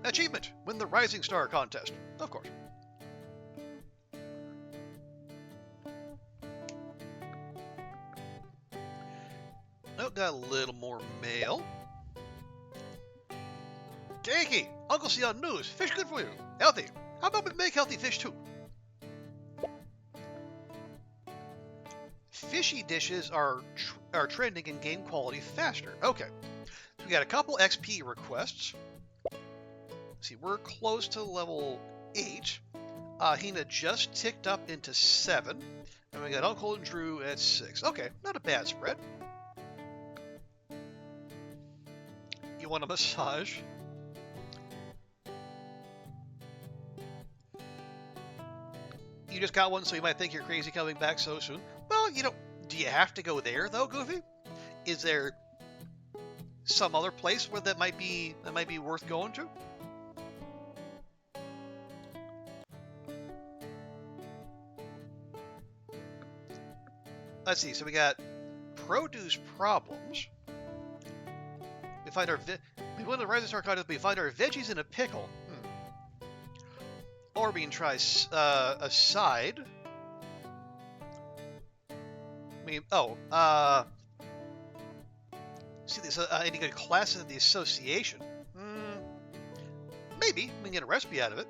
Achievement! Win the Rising Star contest. Of course. Oh, got a little more mail. Jakey! Uncle see on news. Fish good for you. Healthy. How about we make healthy fish too? Fishy dishes are trending and gain quality faster. Okay. So we got a couple XP requests. Let's see, we're close to level 8. Hina just ticked up into 7. And we got Uncle and Drew at 6. Okay, not a bad spread. You want a massage? You just got one, so you might think you're crazy coming back so soon. Well, you know, do you have to go there though, Goofy? Is there some other place where that might be worth going to? Let's see. So we got produce problems. We find our we win the Rising Star contest. We find our veggies in a pickle. Or we can try a side. See this any good classes in the association? Maybe we can get a recipe out of it.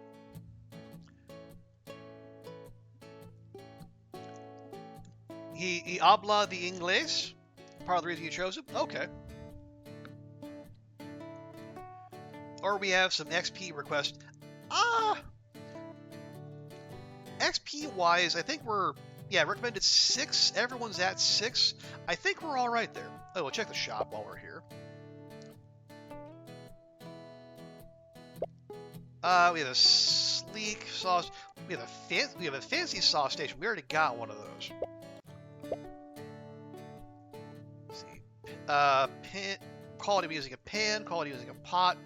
He habla the Inglés. Part of the reason you chose him. Okay. Or we have some XP requests. XP wise, I think we're recommended 6. Everyone's at 6. I think we're all right there. Oh, we'll check the shop while we're here. We have a sleek sauce. We have a fancy sauce station. We already got one of those. Let's see. Pan, quality of using a pan. Quality of using a pot.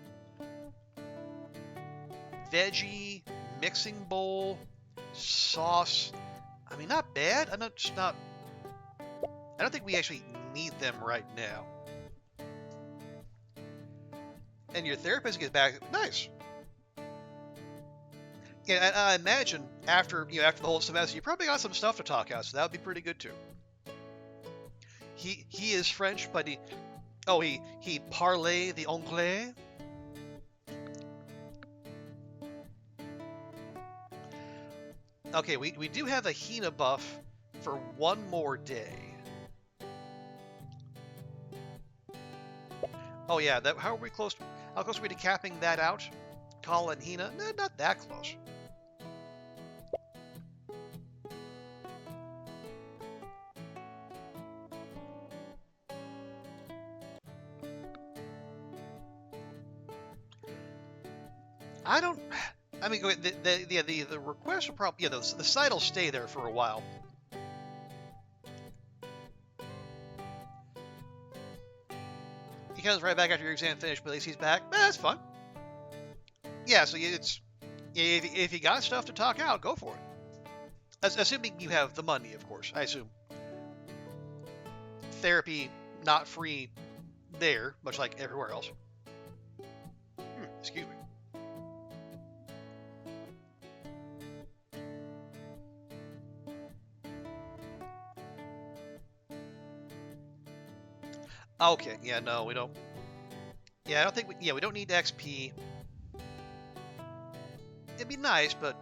Veggie mixing bowl. Sauce. I mean, not bad. I don't think we actually need them right now. And your therapist gets back. Nice. Yeah, and I imagine after the whole semester, you probably got some stuff to talk out, so that would be pretty good too. He is French, but he parlait the anglais. Okay, we do have a Hina buff for one more day. Oh yeah, how close are we to capping that out? Kala and Hina? No, not that close. I mean, the request will probably the site will stay there for a while. He comes right back after your exam finished, but at least he's back. That's fun. Yeah, so if you got stuff to talk out, go for it. Assuming you have the money, of course. I assume therapy not free there, much like everywhere else. Excuse me. Okay, yeah, no, we don't. Yeah, I don't think we don't need XP. It'd be nice, but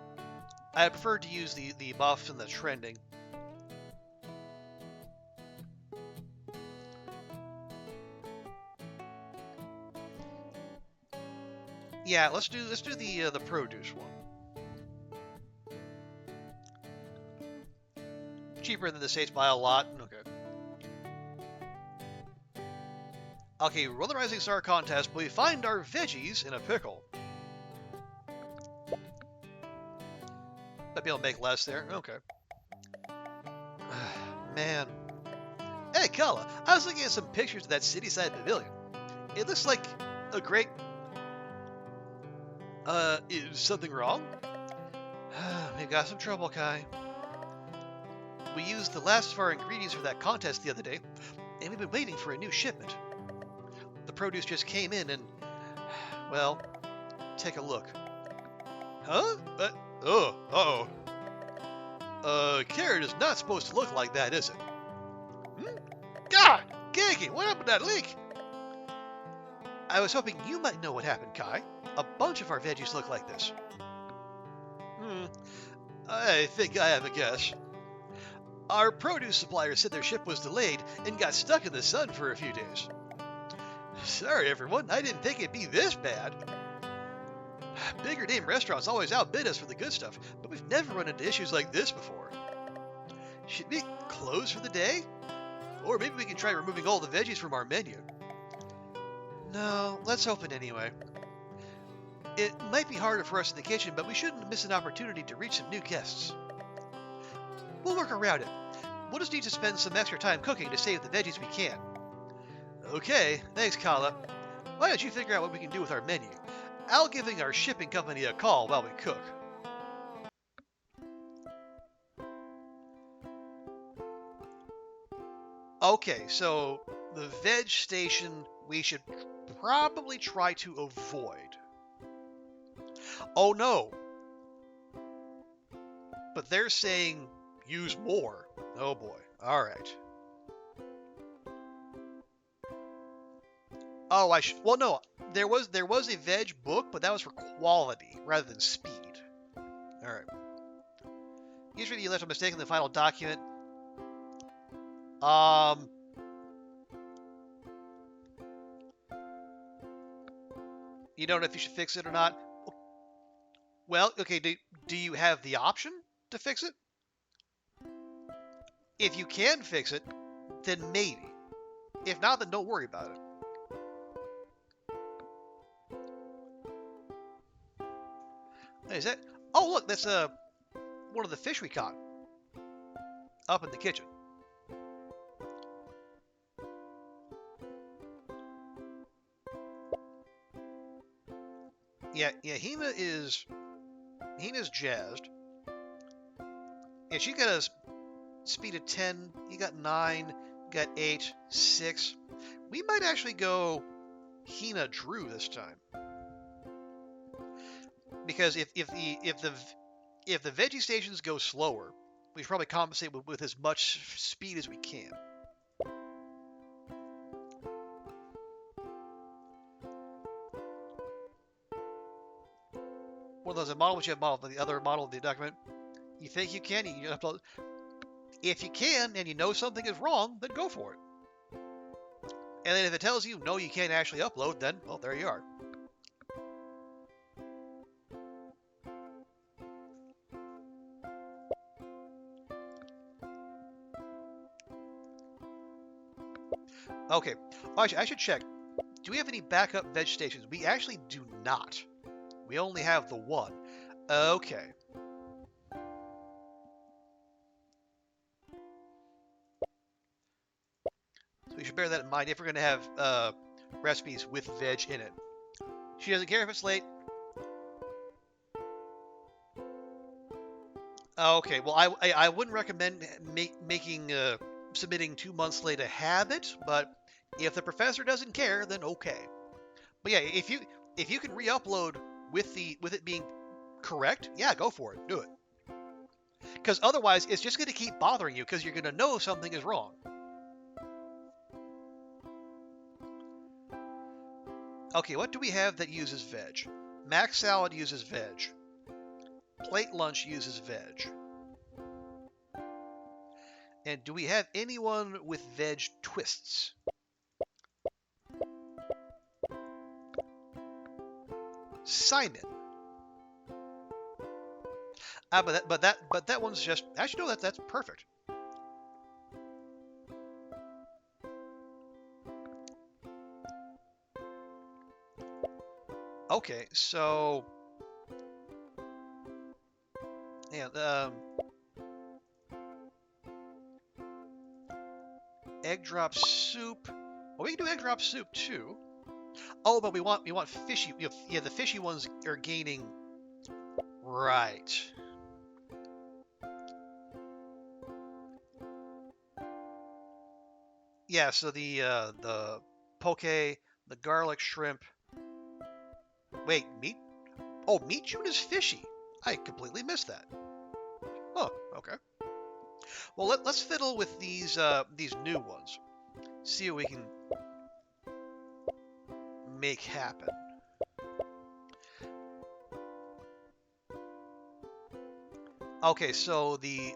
I prefer to use the buffs and the trending. Yeah, let's do the produce one. Cheaper than the States by a lot. Okay. Okay, roll the Rising Star contest, but we find our veggies in a pickle. Might be able to make less there. Okay. Man. Hey, Kala, I was looking at some pictures of that city-side pavilion. It looks like a great... is something wrong? We've got some trouble, Kai. We used the last of our ingredients for that contest the other day, and we've been waiting for a new shipment. The produce just came in and, well, take a look. Huh? Uh-oh. Carrot is not supposed to look like that, is it? Hmm? God! Gaggy, what happened to that leak? I was hoping you might know what happened, Kai. A bunch of our veggies look like this. I think I have a guess. Our produce supplier said their ship was delayed and got stuck in the sun for a few days. Sorry, everyone. I didn't think it'd be this bad. Bigger name restaurants always outbid us for the good stuff, but we've never run into issues like this before. Should we close for the day? Or maybe we can try removing all the veggies from our menu. No, let's open anyway. It might be harder for us in the kitchen, but we shouldn't miss an opportunity to reach some new guests. We'll work around it. We'll just need to spend some extra time cooking to save the veggies we can. Okay, thanks, Kala. Why don't you figure out what we can do with our menu? I'll give our shipping company a call while we cook. Okay, so the veg station we should probably try to avoid. Oh no! But they're saying use more. Oh boy. Alright. Oh, well, no. There was a veg book, but that was for quality rather than speed. Alright. Usually you left a mistake in the final document. You don't know if you should fix it or not. Well, okay, do you have the option to fix it? If you can fix it, then maybe. If not, then don't worry about it. Is that? Oh, look, that's one of the fish we caught up in the kitchen. Yeah, Hina's jazzed. Yeah, she got a speed of 10. You got 9. Got 8, 6. We might actually go Hina Drew this time. Because if the veggie stations go slower, we should probably compensate with as much speed as we can. Well, there's a model which you have modeled, the other model of the document. You think you can, you upload. If you can, and you know something is wrong, then go for it. And then if it tells you, no, you can't actually upload, then, well, there you are. Okay, actually, I should check. Do we have any backup veg stations? We actually do not. We only have the one. Okay. So we should bear that in mind if we're going to have recipes with veg in it. She doesn't care if it's late. Okay, well, I wouldn't recommend submitting 2 months late a habit, but if the professor doesn't care, then okay. But yeah, if you can re-upload with it being correct, yeah, go for it. Do it. Because otherwise, it's just going to keep bothering you because you're going to know something is wrong. Okay, what do we have that uses veg? Mac Salad uses veg. Plate Lunch uses veg. And do we have anyone with veg twists? Simon. But that one's just actually no, that's perfect. Okay, so yeah, egg drop soup. Well, we can do egg drop soup too. Oh, but we want fishy. Yeah, the fishy ones are gaining. Right. Yeah, so the poke, the garlic shrimp. Wait, meat? Oh, meat June is fishy. I completely missed that. Oh, okay. Well, let's fiddle with these new ones. See what we can make happen. Okay, so the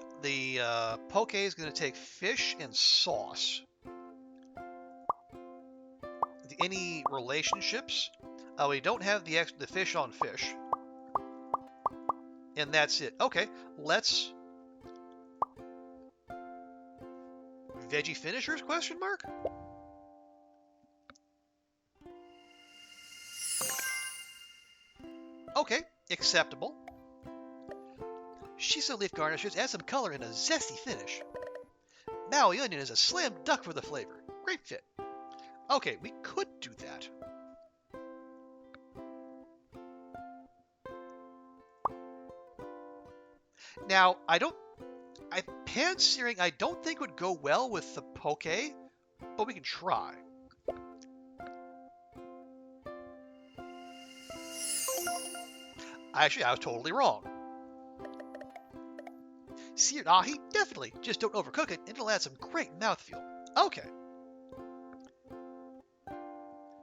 poke is going to take fish and sauce. Any relationships? We don't have the fish on fish, and that's it. Okay, let's veggie finishers? Question mark. Okay, acceptable. Shiso leaf garnishes add some color and a zesty finish. Maui onion is a slam dunk for the flavor. Great fit. Okay, we could do that. Now, pan searing I don't think would go well with the poke, but we can try. Actually, I was totally wrong. Seared ahi, definitely. Just don't overcook it, and it'll add some great mouthfeel. Okay.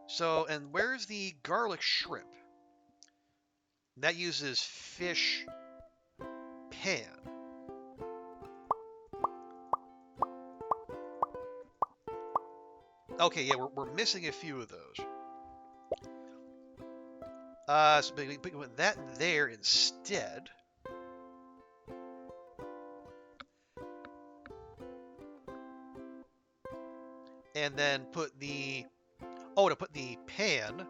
So, and where's the garlic shrimp? That uses fish pan. Okay, yeah, we're missing a few of those. So we put that there instead. And then put the... Oh, to put the pan.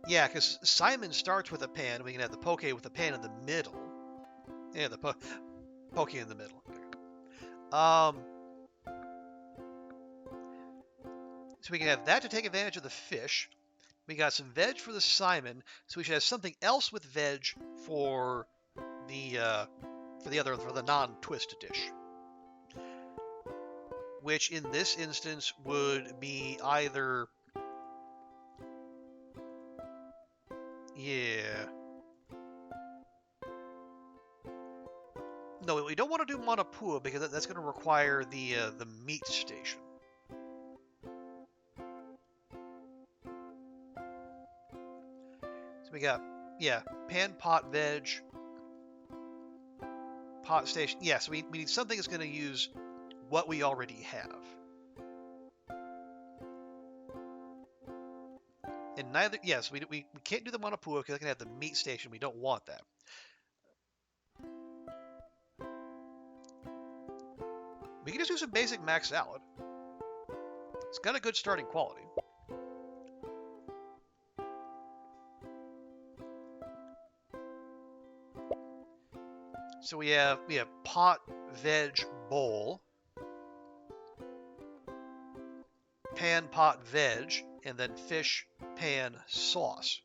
Yeah, because Simon starts with a pan. We can have the poke with the pan in the middle. Yeah, the poke in the middle. So we can have that to take advantage of the fish. We got some veg for the Simon, so we should have something else with veg for the non-twist dish. Which in this instance would be either... Yeah. No, we don't want to do Manapua because that's going to require the meat station. So we got, yeah, pan, pot, veg, pot station. Yeah, so we need something that's going to use what we already have. And neither, yes, we can't do the Manapua because I can have the meat station. We don't want that. We can just do some basic mac salad. It's got a good starting quality. So we have pot, veg, bowl, pan, pot, veg, and then fish, pan, sauce.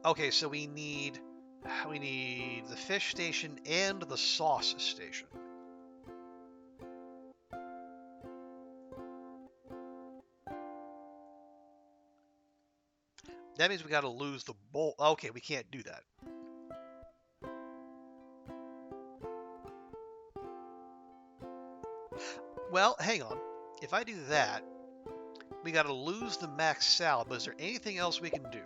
Okay, so we need the fish station and the sauce station. That means we got to lose the bowl. Okay, we can't do that. Well, hang on. If I do that, we got to lose the mac salad. But is there anything else we can do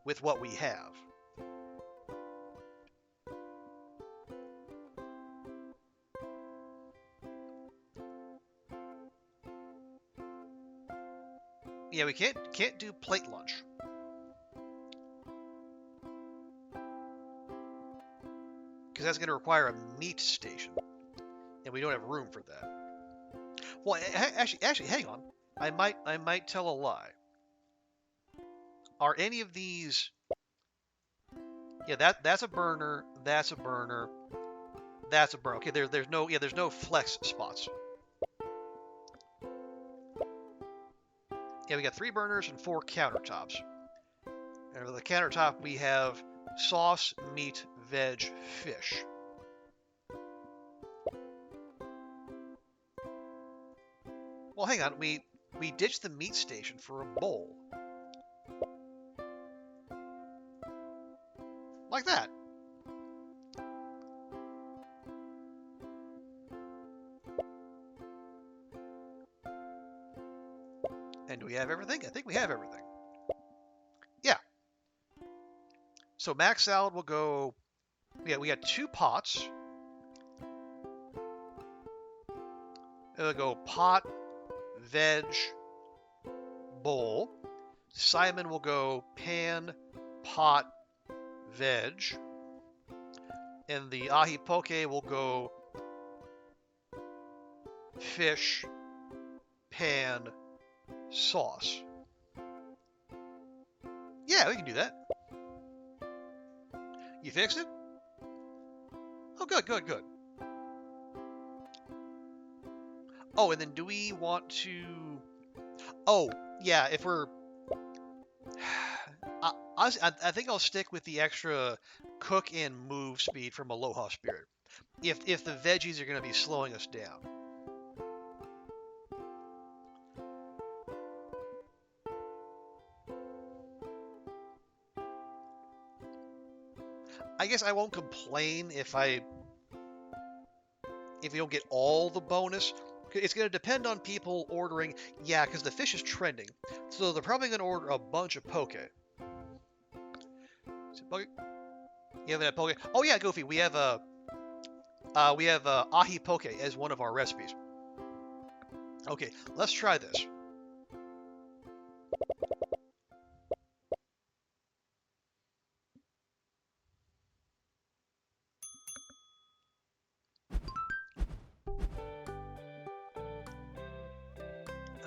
with what we have? Yeah, we can't do plate lunch. Because that's going to require a meat station. And we don't have room for that. Well, actually, hang on. I might tell a lie. Are any of these... Yeah, that's a burner. That's a burner. That's a burner. Okay, there's no flex spots. Yeah, we got 3 burners and 4 countertops. And for the countertop, we have sauce, meat, veg, fish. Well, hang on. We ditched the meat station for a bowl. Like that. And do we have everything? I think we have everything. Yeah. So mac salad will go... Yeah, we got 2 pots. It'll go pot, veg, bowl. Simon will go pan, pot, veg. And the ahi poke will go fish, pan, sauce. Yeah, we can do that. You fixed it? Oh, good, good, good. Oh, and then do we want to... Oh, yeah, if we're... I think I'll stick with the extra cook and move speed from Aloha Spirit. If the veggies are going to be slowing us down. I guess I won't complain if we don't get all the bonus. It's going to depend on people ordering. Yeah, because the fish is trending. So they're probably going to order a bunch of poke. Is it poke? You have that poke? Oh yeah, Goofy. We have ahi poke as one of our recipes. Okay, let's try this.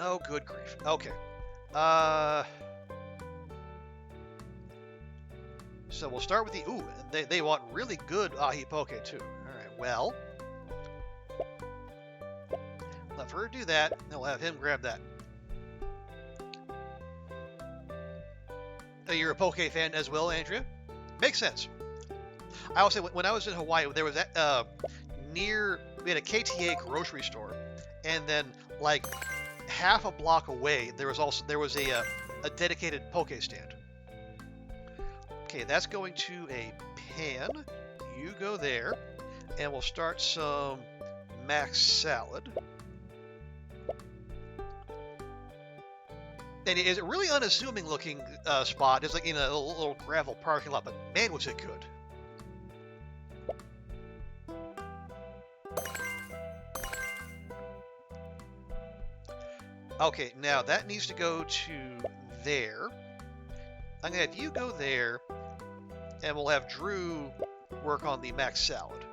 Oh, good grief. Okay. So we'll start with the... Ooh, they want really good ahi poke, too. Alright, well... Let her do that, and we'll have him grab that. Oh, you're a poke fan as well, Andrea? Makes sense. I will say, when I was in Hawaii, there was that, we had a KTA grocery store, and then, like, half a block away, there was a dedicated poke stand. Okay, that's going to a pan. You go there, and we'll start some mac salad. And it is a really unassuming looking spot. It's like in a little gravel parking lot, but man, was it good. Okay, now that needs to go to there. I'm going to have you go there, and we'll have Drew work on the mac salad.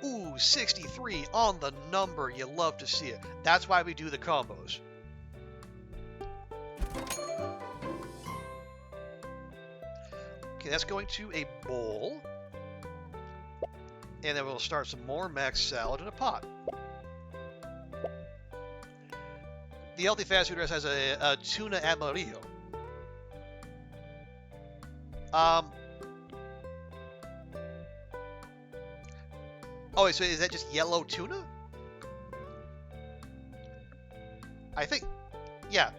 Ooh, 63 on the number. You love to see it. That's why we do the combos. Okay, that's going to a bowl. And then we'll start some more mac salad in a pot. The healthy fast food rest has a tuna amarillo. Oh, so is that just yellow tuna? I think, yeah.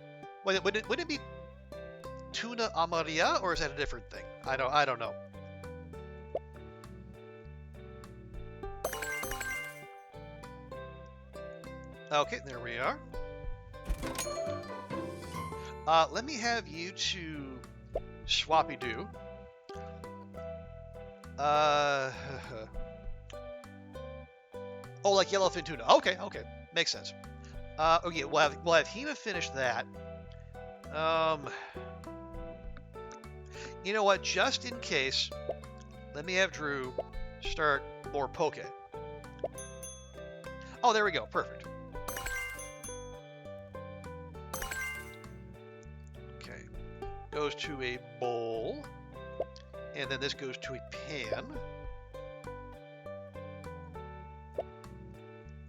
Would it be tuna amarilla, or is that a different thing? I don't know. Okay, there we are. Let me have you two swappy do. Oh, like yellowfin tuna. Okay, okay, makes sense. Okay, we'll have Hina finish that. You know what? Just in case, let me have Drew start more poke. Oh, there we go. Perfect. Okay. Goes to a bowl. And then this goes to a pan.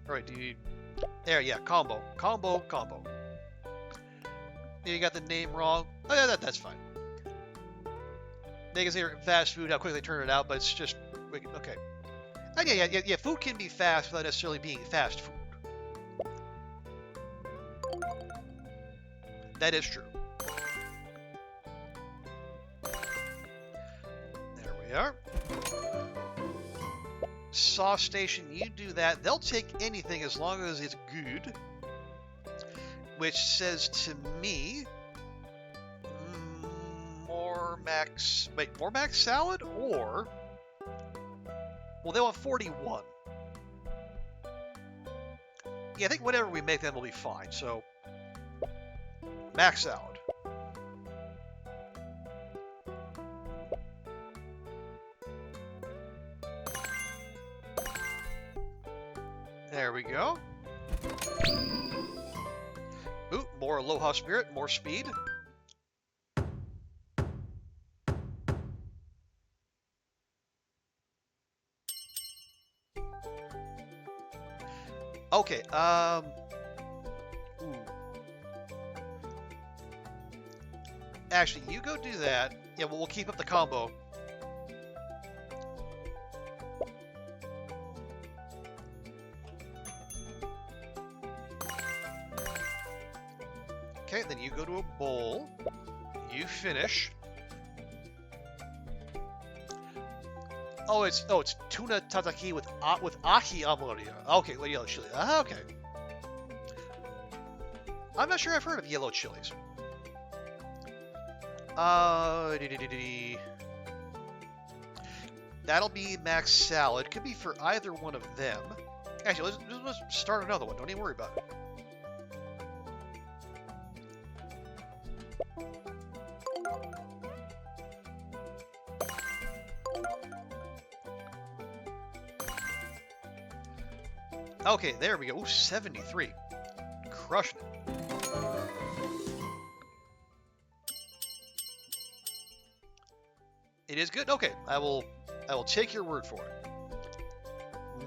Alright, there, yeah, combo. Combo. You got the name wrong. Oh, yeah, that's fine. They can say fast food, how quickly they turn it out, but it's just Okay. And yeah. Food can be fast without necessarily being fast food. That is true. There we are. Sauce station, you do that. They'll take anything as long as it's good. Which says to me, more max salad, or well, they want 41. Yeah, I think whatever we make them will be fine. So max salad. There we go. Ooh, more Aloha spirit, more speed. Okay, ooh. Actually, you go do that. Yeah, we'll keep up the combo. Okay, then you go to a bowl. You finish. Oh, it's tuna tataki with ahi amaria. Okay, with yellow chili. Okay. I'm not sure I've heard of yellow chilies. That'll be max salad. Could be for either one of them. Actually, let's start another one. Don't even worry about it. Okay, there we go. Ooh, 73. Crushing it. It is good? Okay, I will take your word for it.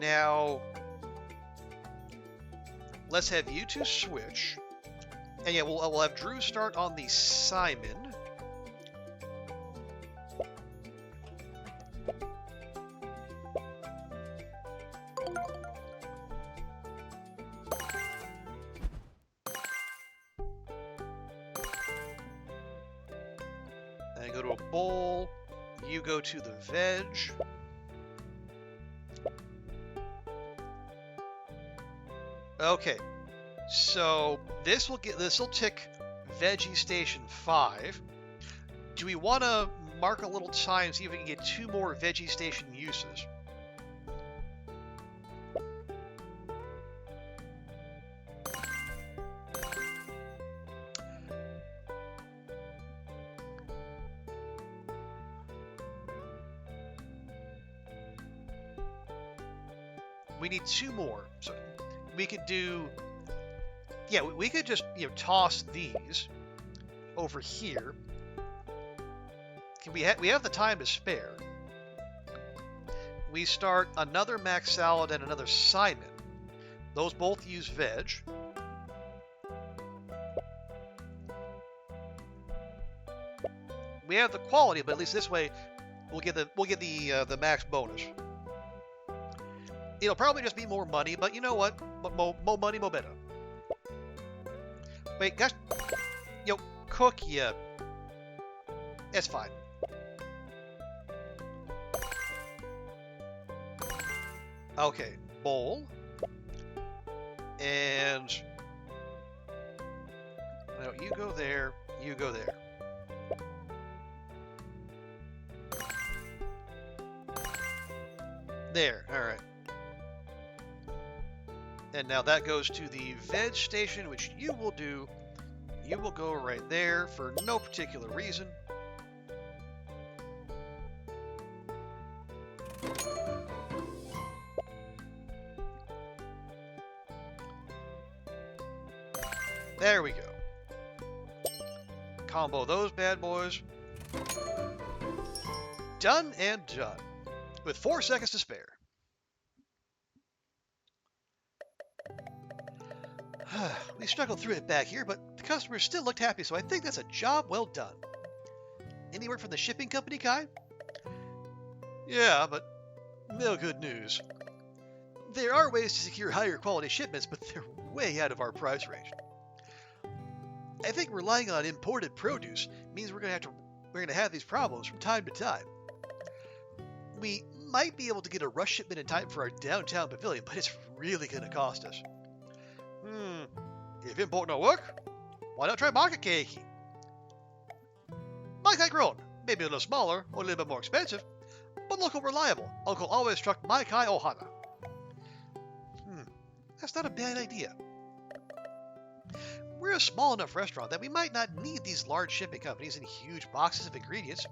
Now, let's have you two switch. And yeah, we'll have Drew start on the Simon. And go to a bowl. You go to the veg. Okay, so this will tick Veggie Station 5. Do we want to mark a little time, see if we can get 2 more Veggie Station uses? We need 2 more. So we could do, yeah, we could just, toss these over here. We have the time to spare. We start another mac salad and another Simon. Those both use veg. We have the quality, but at least this way we'll get the max bonus. It'll probably just be more money, but you know what? More money, more better. Wait, gosh, cook, yeah. It's fine. Okay, bowl. And no, you go there, you go there. There, alright. And now that goes to the veg station, which you will do. You will go right there for no particular reason. There we go. Combo those bad boys. Done and done. With 4 seconds to spare. We struggled through it back here, but the customers still looked happy, so I think that's a job well done. Any word from the shipping company, Kai? Yeah, but No good news. There are ways to secure higher quality shipments, but they're way out of our price range. I think relying on imported produce means we're going to have these problems from time to time. We might be able to get a rush shipment in time for our downtown pavilion, but it's really going to cost us. If import don't work, why not try market keiki? Maikai grown, maybe a little smaller or a little bit more expensive, but local reliable. Uncle always struck Maikai Ohana. That's not a bad idea. We're a small enough restaurant that we might not need these large shipping companies and huge boxes of ingredients.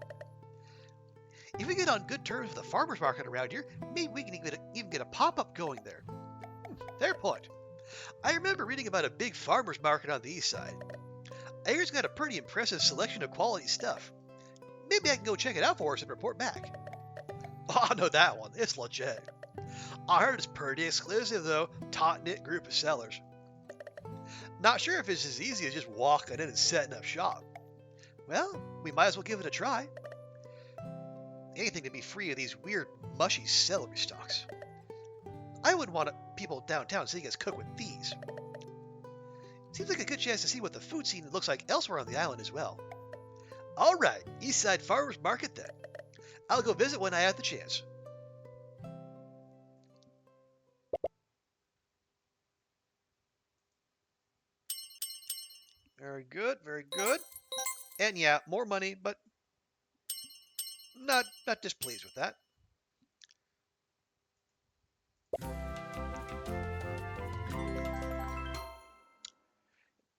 If we get on good terms with the farmer's market around here, maybe we can even get a pop-up going there. Fair point. I remember reading about a big farmer's market on the east side. I hear it's got a pretty impressive selection of quality stuff. Maybe I can go check it out for us and report back. Oh, I know that one. It's legit. I heard it's pretty exclusive, though. Taut-knit group of sellers. Not sure if it's as easy as just walking in and setting up shop. Well, we might as well give it a try. Anything to be free of these weird, mushy celery stalks. I wouldn't want people downtown seeing us cook with these. Seems like a good chance to see what the food scene looks like elsewhere on the island as well. Alright, Eastside Farmers Market then. I'll go visit when I have the chance. Very good, very good. And yeah, more money, but not displeased with that.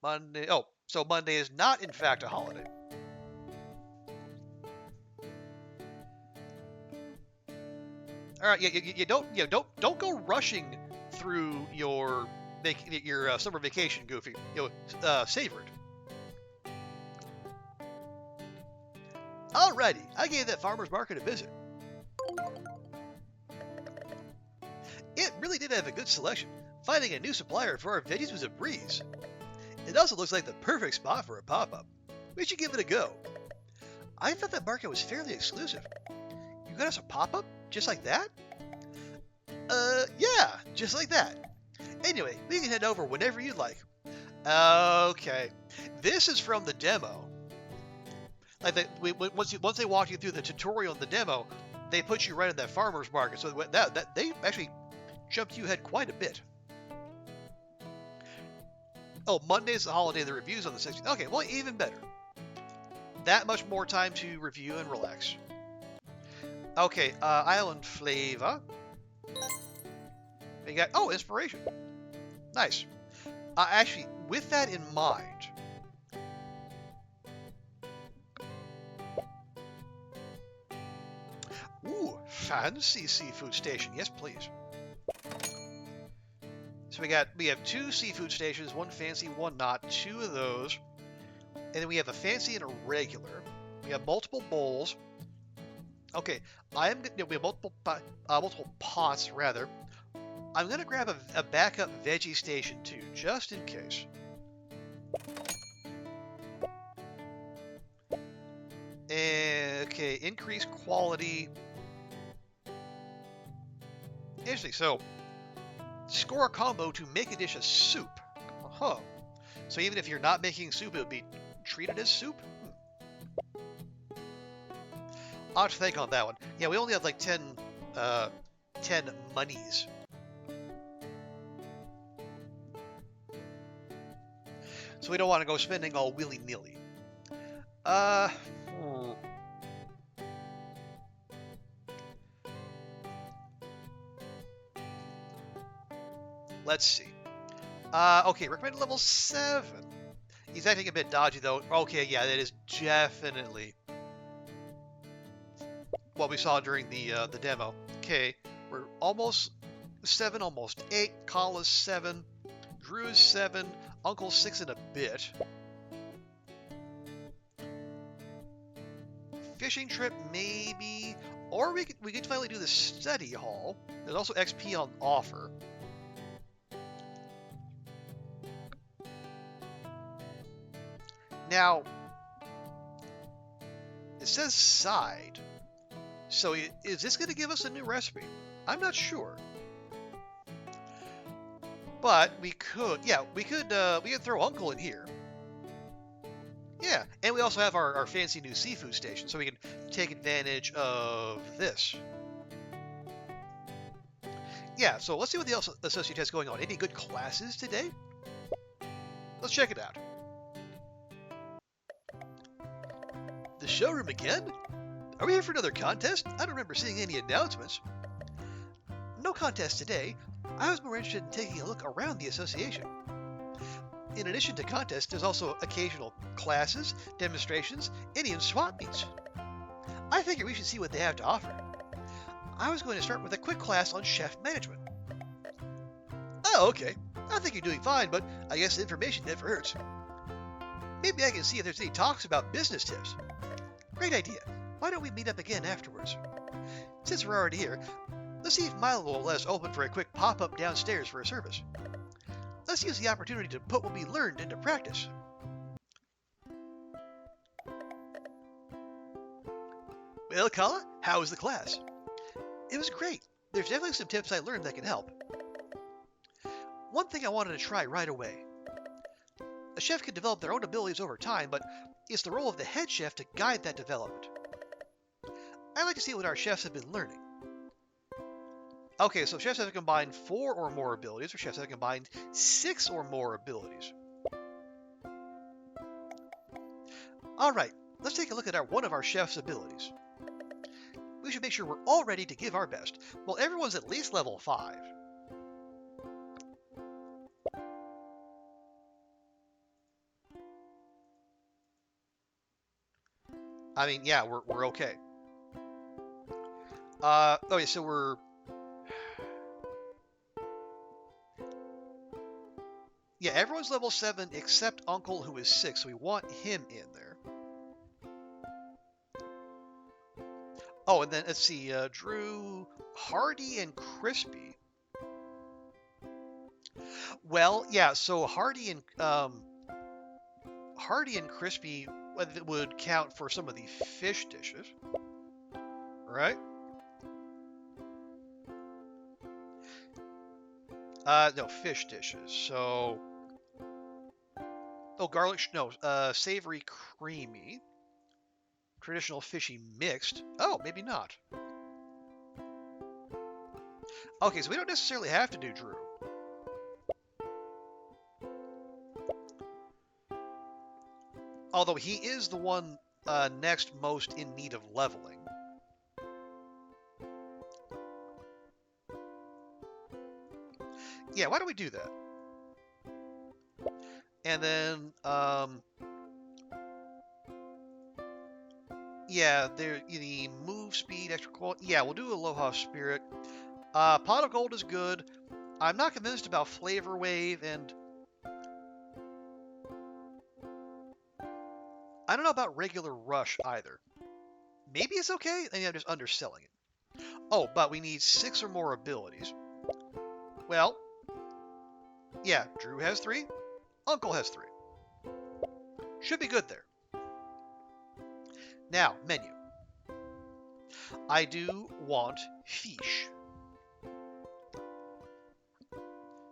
Monday. Oh, so Monday is not in fact a holiday. All right, you don't go rushing through your summer vacation, Goofy. Savor it. Alrighty, I gave that farmer's market a visit. It really did have a good selection. Finding a new supplier for our veggies was a breeze. It also looks like the perfect spot for a pop-up. We should give it a go. I thought that market was fairly exclusive. You got us a pop-up? Just like that? Yeah, just like that. Anyway, we can head over whenever you'd like. Okay. This is from the demo. Like once they walk you through the tutorial and the demo, they put you right in that farmer's market. So that they actually jumped you ahead quite a bit. Oh, Monday's the holiday. The review's on the 16th. Okay, well, even better. That much more time to review and relax. Okay, island flavor. You got inspiration. Nice. Actually, with that in mind, ooh, fancy seafood station. Yes, please. So we have 2 seafood stations, one fancy, one not. 2 of those, and then we have a fancy and a regular. We have multiple bowls. Okay, we have multiple pots rather. I'm gonna grab a backup veggie station too, just in case. Okay, increase quality. Interesting. So, score a combo to make a dish a soup. Uh-huh. So even if you're not making soup, it would be treated as soup? I'll have to think on that one. Yeah, we only have like 10 monies. So we don't want to go spending all willy-nilly. Let's see. Okay, recommended level 7. He's acting a bit dodgy, though. Okay, yeah, that is definitely what we saw during the demo. Okay, we're almost 7, almost 8. Kala's 7. Drew's 7. Uncle's 6 and a bit. Fishing trip, maybe. Or we could finally do the study hall. There's also XP on offer. Now, it says side. So is this going to give us a new recipe? I'm not sure. But we could, yeah, we could throw Uncle in here. Yeah, and we also have our fancy new seafood station, so we can take advantage of this. Yeah, so let's see what the associate has going on. Any good classes today? Let's check it out. The showroom again? Are we here for another contest? I don't remember seeing any announcements. No contest today. I was more interested in taking a look around the association. In addition to contests, there's also occasional classes, demonstrations, and even swap meets. I figure we should see what they have to offer. I was going to start with a quick class on chef management. Oh, okay. I think you're doing fine, but I guess information never hurts. Maybe I can see if there's any talks about business tips. Great idea. Why don't we meet up again afterwards? Since we're already here, let's see if Milo will let us open for a quick pop-up downstairs for a service. Let's use the opportunity to put what we learned into practice. Well, Kala, how was the class? It was great. There's definitely some tips I learned that can help. One thing I wanted to try right away. A chef can develop their own abilities over time, but it's the role of the head chef to guide that development. I'd like to see what our chefs have been learning. Okay, so chefs have combined 4 or more abilities, or chefs have combined 6 or more abilities. Alright, let's take a look at one of our chef's abilities. We should make sure we're all ready to give our best. Well, everyone's at least level 5. I mean, yeah, we're okay. Okay, so we're... Yeah, everyone's level 7 except Uncle, who is 6, so we want him in there. Oh, and then, let's see, Drew, Hardy, and Crispy. Well, yeah, so Hardy and Crispy would count for some of the fish dishes, right? No, fish dishes. So, oh, garlic, no, savory creamy, traditional fishy mixed. Oh, maybe not. Okay, so we don't necessarily have to do Drew. Although he is the one next most in need of leveling. Yeah, why don't we do that? And then, yeah, the move speed, extra quality. Yeah, we'll do Aloha Spirit. Pot of Gold is good. I'm not convinced about Flavor Wave, and I don't know about Regular Rush either. Maybe it's okay. Maybe I'm just underselling it. Oh, but we need 6 or more abilities. Well, yeah, Drew has 3. Uncle has 3. Should be good there. Now, menu. I do want fish.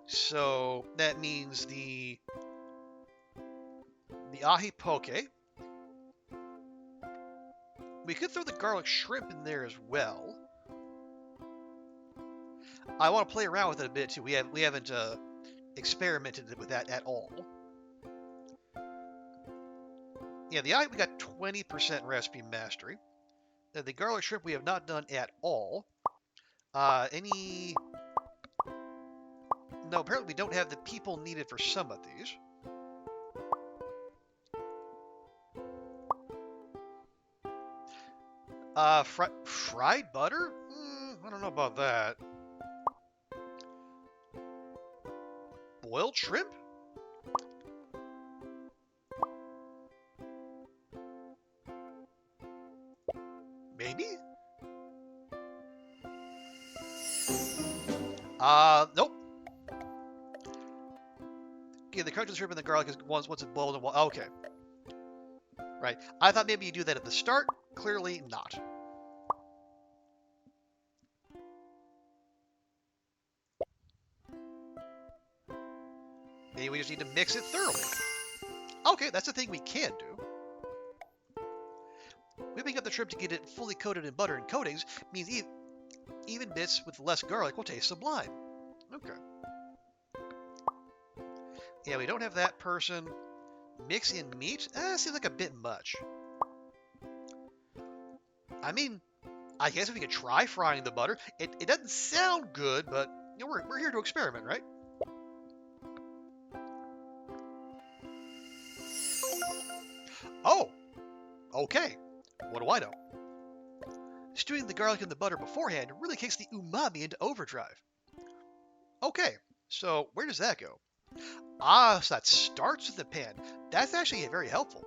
So that means the ahi poke. We could throw the garlic shrimp in there as well. I want to play around with it a bit too. We haven't experimented with that at all. Yeah, the ahi we got 20% recipe mastery. The garlic shrimp we have not done at all. Any? No, apparently we don't have the people needed for some of these. Fried butter? I don't know about that. Boiled shrimp? Maybe? Nope. Yeah, the crunch of the shrimp and the garlic is once it's boiled and okay. Right. I thought maybe you do that at the start. Clearly not. Maybe we just need to mix it thoroughly. Okay, that's the thing we can do. Whipping up the shrimp to get it fully coated in butter and coatings means even bits with less garlic will taste sublime. Okay. Yeah, we don't have that person. Mix in meat? Seems like a bit much. I mean, I guess if we could try frying the butter. It doesn't sound good, but you know, we're here to experiment, right? Oh, okay. What do I know? Stewing the garlic in the butter beforehand really kicks the umami into overdrive. Okay, so where does that go? Ah, so that starts with the pan. That's actually very helpful.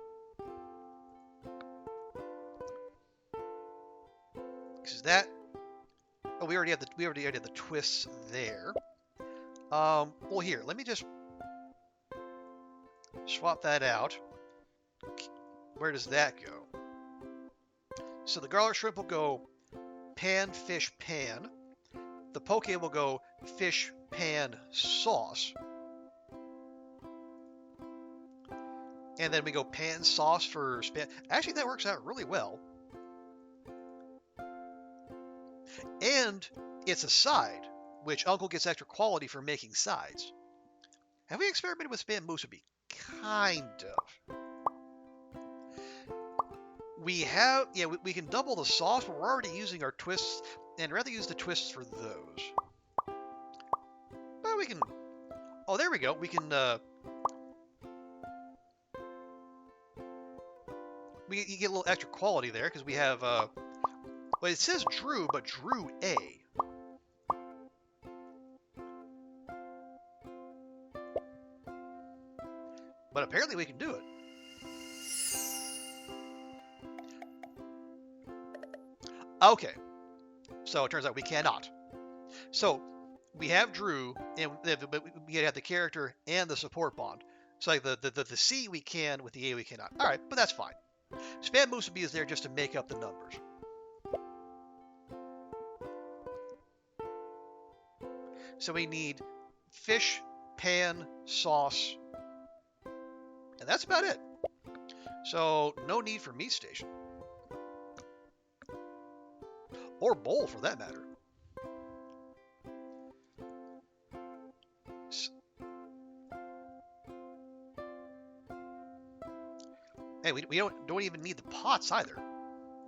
Because that... Oh, we already have the twists there. Well, here, let me just swap that out. Where does that go? So the garlic shrimp will go pan, fish, pan. The poke will go fish, pan, sauce. And then we go pan sauce for spam. Actually, that works out really well. And it's a side, which Uncle gets extra quality for making sides. Have we experimented with spam musubi? Kind of. We have, yeah, we can double the sauce, but we're already using our twists, and rather use the twists for those. But we can, oh, there we go. We can, you get a little extra quality there, because we have, well, it says Drew, but Drew A. But apparently we can do it. Okay, so it turns out we cannot. So we have Drew, and but we have the character and the support bond. So like the C we can, with the A we cannot. All right, but that's fine. Spam musubi is there just to make up the numbers. So we need fish, pan, sauce, and that's about it. So no need for meat station. Or bowl, for that matter. Hey, we don't even need the pots either.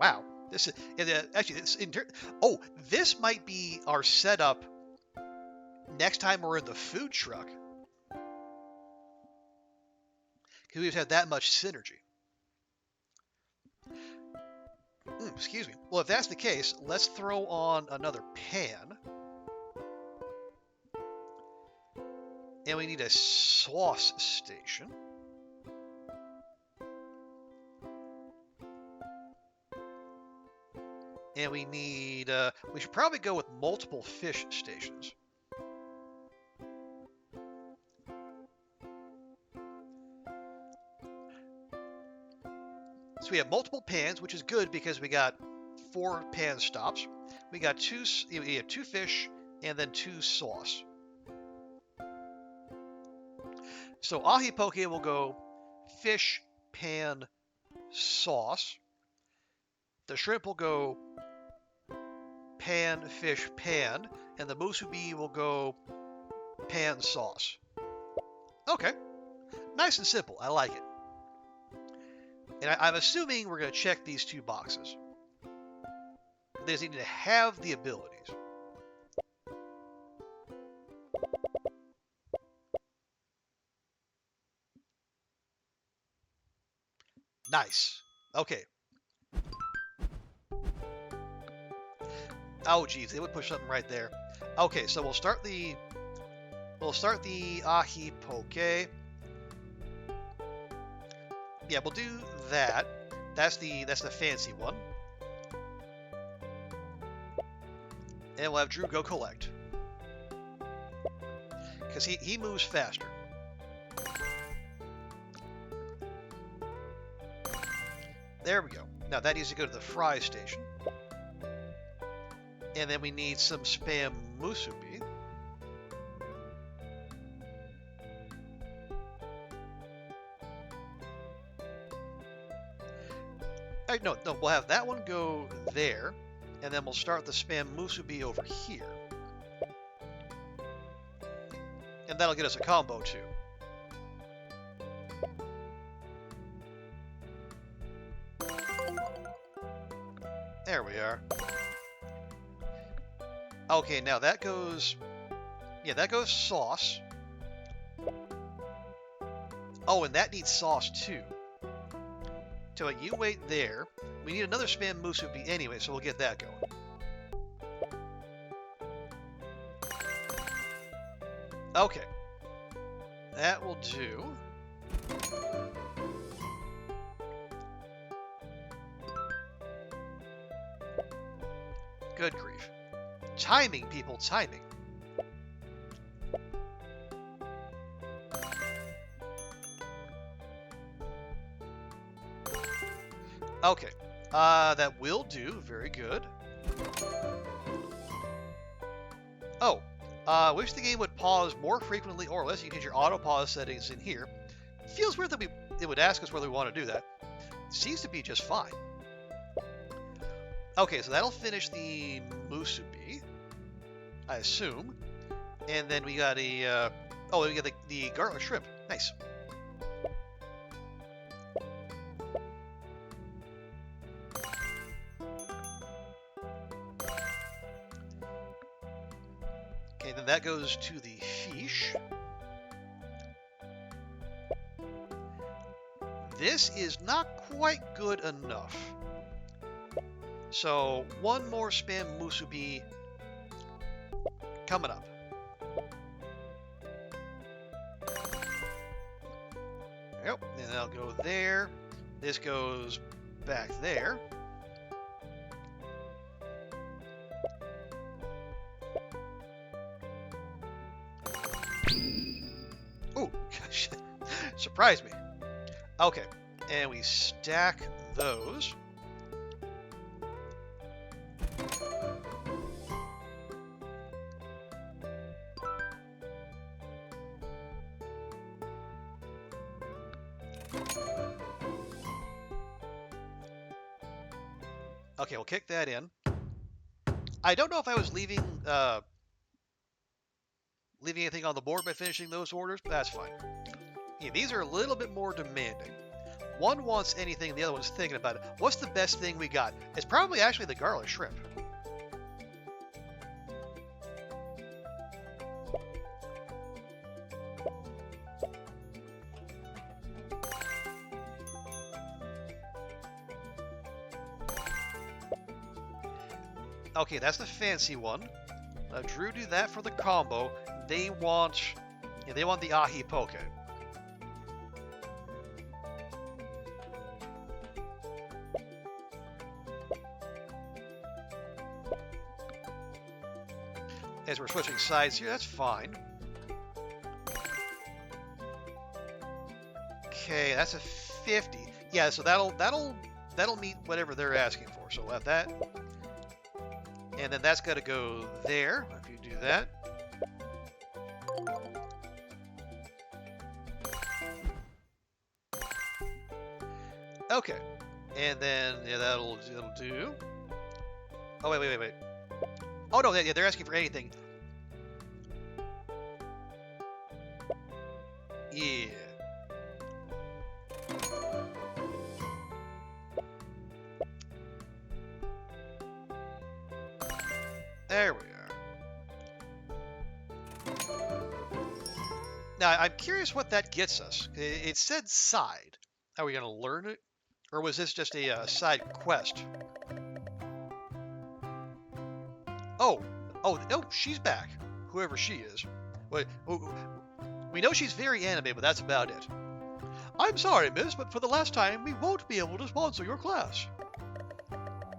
Wow, this is actually this might be our setup next time we're in the food truck, because we've had that much synergy. Excuse me. Well, if that's the case, let's throw on another pan. And we need a sauce station. And we need, we should probably go with multiple fish stations. So we have multiple pans, which is good because we got 4 pan stops. We got two fish and then 2 sauce. So ahi poke will go fish, pan, sauce. The shrimp will go pan, fish, pan, and the musubi will go pan, sauce. Okay, nice and simple. I like it. And I'm assuming we're going to check these 2 boxes. They just need to have the abilities. Nice. Okay. Oh, geez, they would push something right there. Okay, so we'll start the ahi poke. Yeah, we'll do that. That's the fancy one. And we'll have Drew go collect, because he moves faster. There we go. Now that needs to go to the fry station. And then we need some spam musubi. No, we'll have that one go there, and then we'll start the spam musubi over here. And that'll get us a combo too. There we are. Okay, now that goes... Yeah, that goes sauce. Oh, and that needs sauce too. So you wait there. We need another spam musubi anyway, so we'll get that going. Okay. That will do. Good grief. Timing, people, timing. Okay. That will do. Very good. Oh. Wish the game would pause more frequently or less. You can use your auto pause settings in here. Feels weird that it would ask us whether we want to do that. Seems to be just fine. Okay, so that'll finish the musubi, I assume. And then we got a... oh, we got the garlic shrimp. Nice. Okay, then that goes to the fish. This is not quite good enough. So, one more spam musubi coming up. Yep, and that'll go there. This goes back there. Ooh, surprised me. Okay, and we stack those. Okay, we'll kick that in. I don't know if I was leaving anything on the board by finishing those orders, but that's fine. Yeah, these are a little bit more demanding. One wants anything, the other one's thinking about it. What's the best thing we got? It's probably actually the garlic shrimp. Okay, that's the fancy one. Drew do that for the combo. They want the ahi poke. As we're switching sides here, that's fine. Okay, that's a 50. Yeah, so that'll meet whatever they're asking for. So we'll have that. And then that's got to go there, if you do that. Okay. And then, yeah, that'll do. Oh, wait. Oh, no, yeah, they're asking for anything. Yeah. There we are. Now, I'm curious what that gets us. It said side. Are we going to learn it? Or was this just a side quest? Oh, she's back. Whoever she is. Wait, we know she's very anime, but that's about it. I'm sorry, miss, but for the last time, we won't be able to sponsor your class.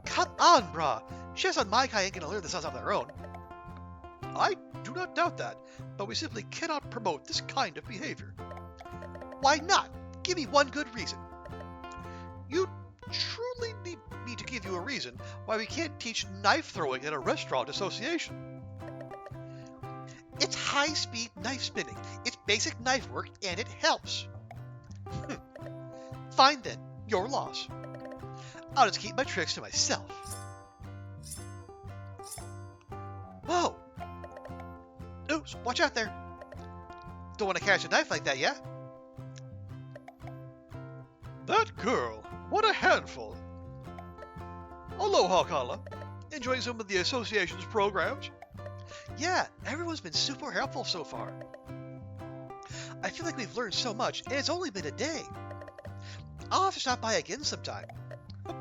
Come on, brah. Chefs on Maikai ain't gonna learn this on their own. I do not doubt that, but we simply cannot promote this kind of behavior. Why not? Give me one good reason. You truly need me to give you a reason why we can't teach knife throwing at a restaurant association. It's high-speed knife spinning. It's basic knife work, and it helps. Fine then, your loss. I'll just keep my tricks to myself. Whoa! Oops, watch out there. Don't want to catch a knife like that, yeah? That girl, what a handful. Aloha, Kala. Enjoying some of the association's programs? Yeah, everyone's been super helpful so far. I feel like we've learned so much, and it's only been a day. I'll have to stop by again sometime.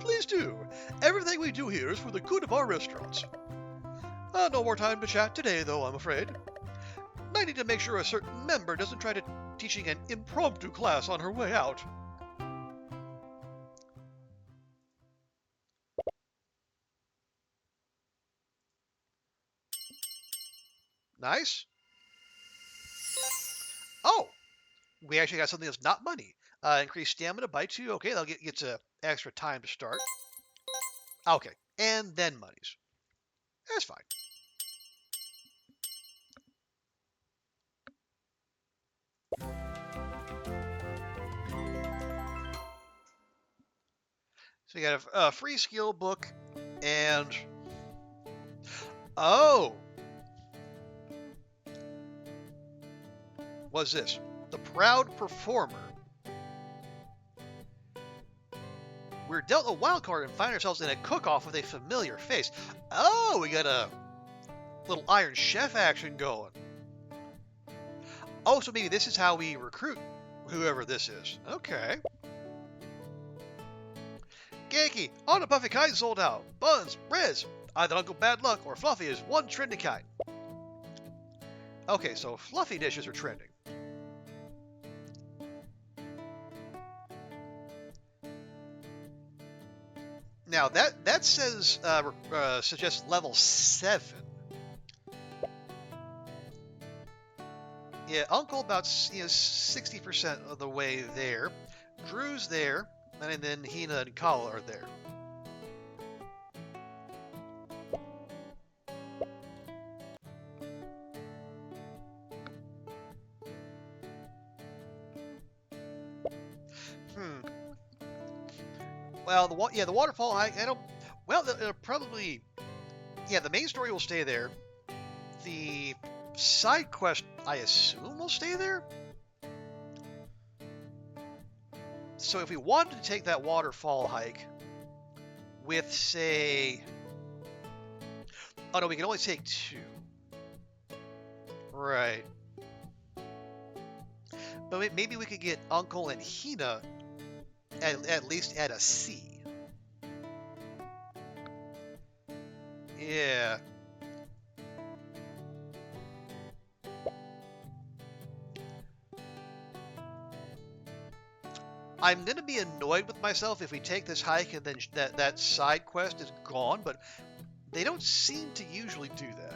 Please do. Everything we do here is for the good of our restaurants. No more time to chat today, though, I'm afraid. I need to make sure a certain member doesn't try to teaching an impromptu class on her way out. Nice. Oh, we actually got something that's not money. Increase stamina by 2. Okay, that'll get extra time to start. Okay, and then monies. That's fine. So we got a free skill book and... Oh! What's this? The Proud Performer. We're dealt a wild card and find ourselves in a cook-off with a familiar face. Oh, we got a little Iron Chef action going. Oh, so maybe this is how we recruit whoever this is. Okay. Genki, on a puffy kind sold out. Buns, breads, either Uncle Bad Luck or Fluffy is one trending kind. Okay, so fluffy dishes are trending. Now that says suggests level 7. Yeah, Uncle about 60% of the way there. Drew's there, and then Hina and Kala are there. Well, the waterfall. I don't. Well, it'll probably. Yeah, the main story will stay there. The side quest, I assume, will stay there. So if we wanted to take that waterfall hike with, say... Oh, no, we can only take 2. Right. But maybe we could get Uncle and Hina at least at a C. Yeah. I'm going to be annoyed with myself if we take this hike and then that side quest is gone, but they don't seem to usually do that.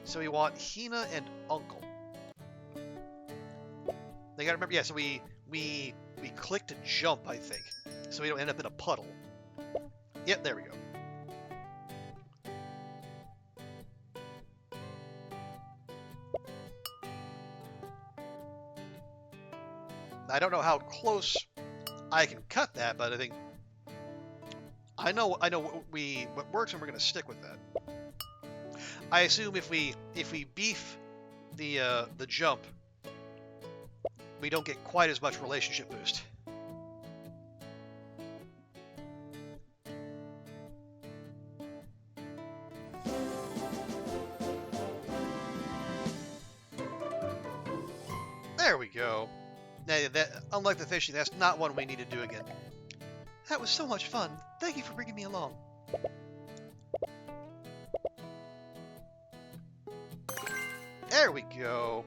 So we want Hina and Uncle. They got to remember, yeah, so we click to jump, I think, so we don't end up in a puddle. Yep, there we go. I don't know how close I can cut that, but I think I know what works, and we're going to stick with that. I assume if we beef the jump, we don't get quite as much relationship boost. There we go. Now, unlike the fishing, that's not one we need to do again. That was so much fun. Thank you for bringing me along. There we go.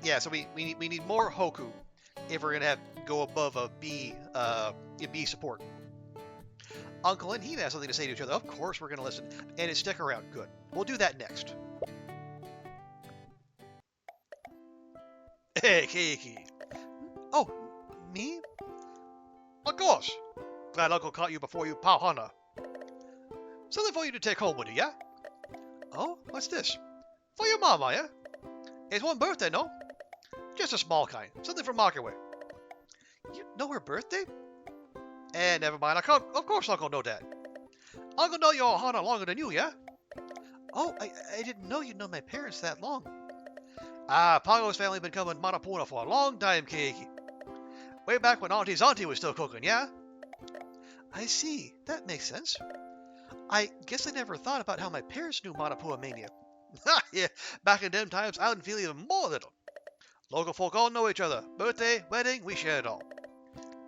Yeah, so we need more Hoku if we're gonna go above a B support. Uncle and Hina have something to say to each other. Of course we're gonna listen, and stick around. Good. We'll do that next. Hey, Keiki. Oh, me? Of course. Glad Uncle caught you before you Pauhana. Something for you to take home with you, yeah? Oh, what's this? For your mama, yeah? It's one birthday, no? Just a small kind. Something from Markaway. You know her birthday? Never mind. Of course Uncle know that. Uncle know your Ohana longer than you, yeah? Oh, I didn't know you'd known my parents that long. Pongo's family been coming Manapuna for a long time, Keiki. Way back when Auntie's auntie was still cooking, yeah? I see. That makes sense. I guess I never thought about how my parents knew Manapua Mania. Yeah, back in them times, I would feel even more little. Local folk all know each other. Birthday, wedding, we share it all.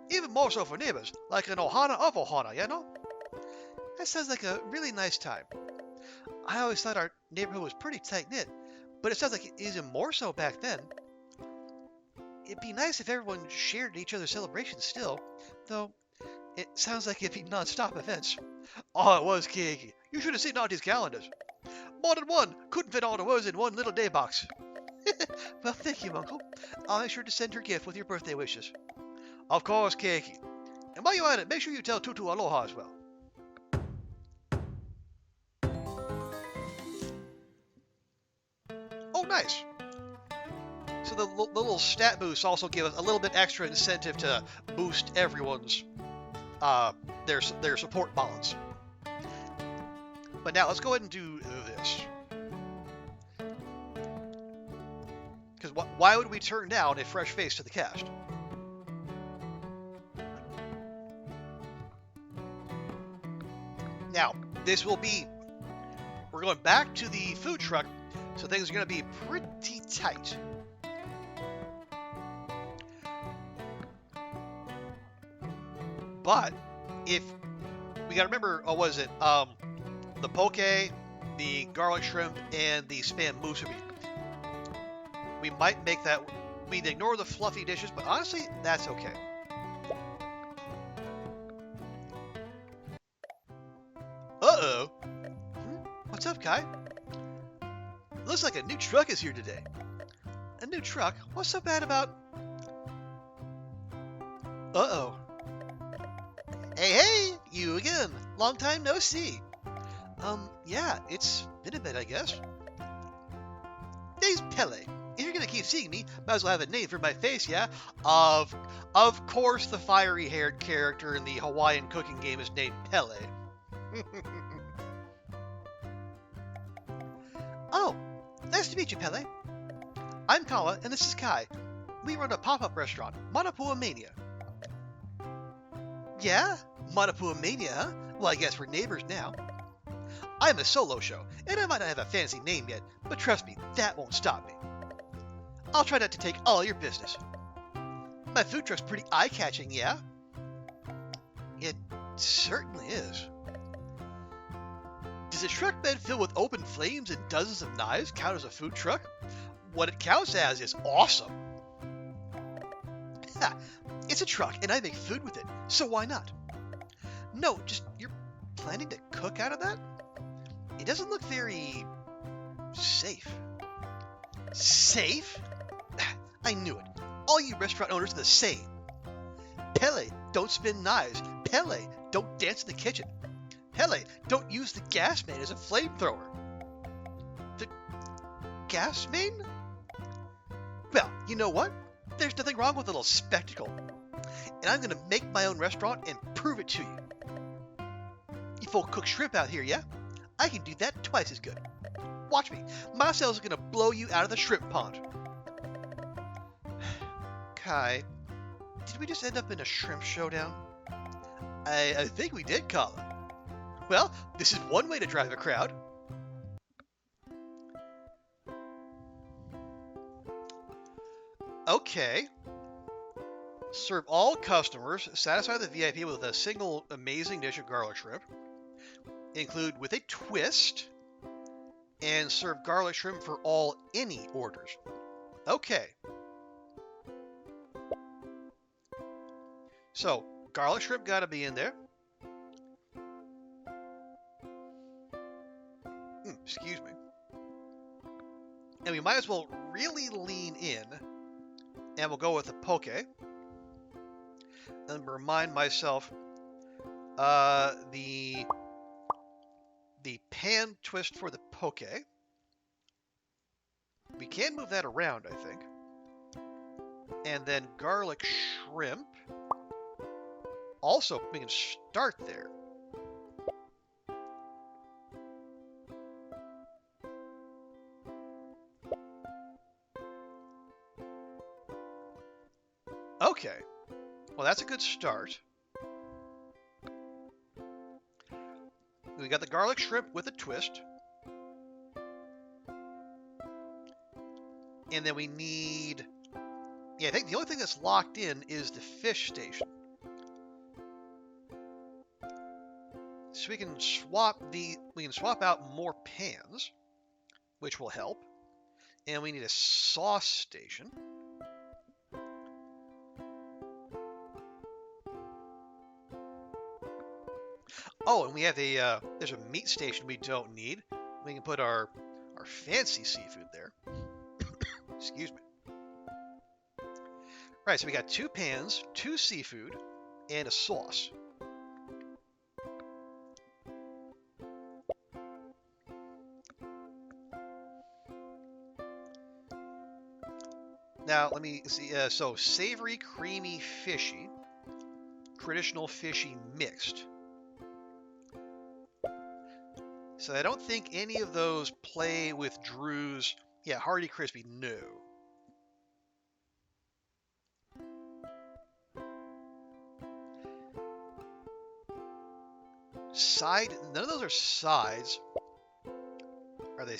Even more so for neighbors, like an Ohana of Ohana, you know? That sounds like a really nice time. I always thought our neighborhood was pretty tight-knit, but it sounds like it even more so back then. It'd be nice if everyone shared each other's celebrations still, though it sounds like it'd be non-stop events. Oh, it was, Keiki. You should have seen Auntie's calendars. More than one. Couldn't fit all the words in one little day box. Well, thank you, Uncle. I'll make sure to send her gift with your birthday wishes. Of course, Keiki. And while you're at it, make sure you tell Tutu Aloha as well. Oh, nice. So the little stat boosts also give us a little bit extra incentive to boost everyone's their support bonds. But now let's go ahead and do this. Because why would we turn down a fresh face to the cast? Now, this will be... We're going back to the food truck, so things are going to be pretty tight. But, if... We got to remember, what was it? The poke, the garlic shrimp, and the spam musubi. We might make that... We'd ignore the fluffy dishes, but honestly, that's okay. Uh-oh. What's up, Kai? Looks like a new truck is here today. A new truck? What's so bad about... Uh-oh. Hey, you again. Long time no see. Yeah, it's been a bit, I guess. Name's Pele. If you're gonna keep seeing me, might as well have a name for my face, yeah? Of course the fiery-haired character in the Hawaiian cooking game is named Pele. Oh, nice to meet you, Pele. I'm Kala, and this is Kai. We run a pop-up restaurant, Manapua Mania. Yeah? Manapua Mania, huh? Well, I guess we're neighbors now. I'm a solo show, and I might not have a fancy name yet, but trust me, that won't stop me. I'll try not to take all your business. My food truck's pretty eye-catching, yeah? It certainly is. Does a truck bed filled with open flames and dozens of knives count as a food truck? What it counts as is awesome. Ha! It's a truck, and I make food with it, so why not? No, just, you're planning to cook out of that? It doesn't look very... safe. Safe? I knew it. All you restaurant owners are the same. Pele, don't spin knives. Pele, don't dance in the kitchen. Pele, don't use the gas main as a flamethrower. The gas main? Well, you know what? There's nothing wrong with a little spectacle. And I'm going to make my own restaurant and prove it to you. You folk cook shrimp out here, yeah? I can do that twice as good. Watch me. My sales are going to blow you out of the shrimp pond. Kai, did we just end up in a shrimp showdown? I think we did, Kala. Well, this is one way to drive a crowd. Okay. Serve all customers. Satisfy the VIP with a single amazing dish of garlic shrimp. Include with a twist. And serve garlic shrimp for all any orders. Okay. So, garlic shrimp gotta be in there. Excuse me. And we might as well really lean in. And we'll go with the poke. And remind myself, the pan twist for the poke. We can move that around, I think. And then garlic shrimp. Also, we can start there. Okay. Well, that's a good start. We got the garlic shrimp with a twist. And then we need... Yeah, I think the only thing that's locked in is the fish station. So we can swap out more pans, which will help. And we need a sauce station. Oh, and we have there's a meat station we don't need. We can put our fancy seafood there. Excuse me. Right, so we got 2 pans, 2 seafood, and a sauce. Now, let me see. So, savory, creamy, fishy. Traditional, fishy, mixed. So I don't think any of those play with Drew's... Yeah, Hearty Crispy, no. Side... None of those are sides. Are they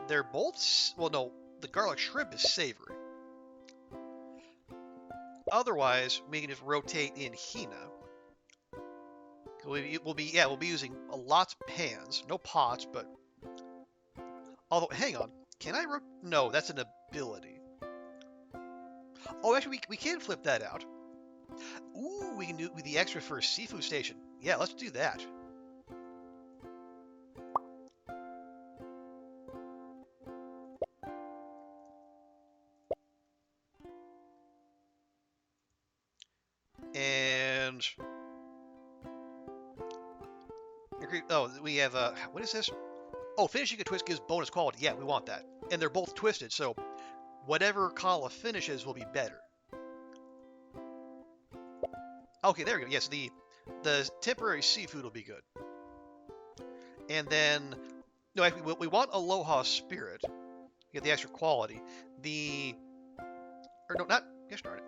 they're both... Well, no. The garlic shrimp is savory. Otherwise, we can just rotate in Hina. We'll be using lots of pans, no pots, but... Although, hang on, can I no, that's an ability. Oh, actually, we can flip that out. Ooh, we can do with the extra for a seafood station. Yeah, let's do that. And... Oh, we have, what is this? Oh, finishing a twist gives bonus quality. Yeah, we want that. And they're both twisted, so whatever Kala finishes will be better. Okay, there we go. Yes, the temporary seafood will be good. And then, no, actually, we want Aloha Spirit. Get the extra quality. Or no, not, gosh darn it.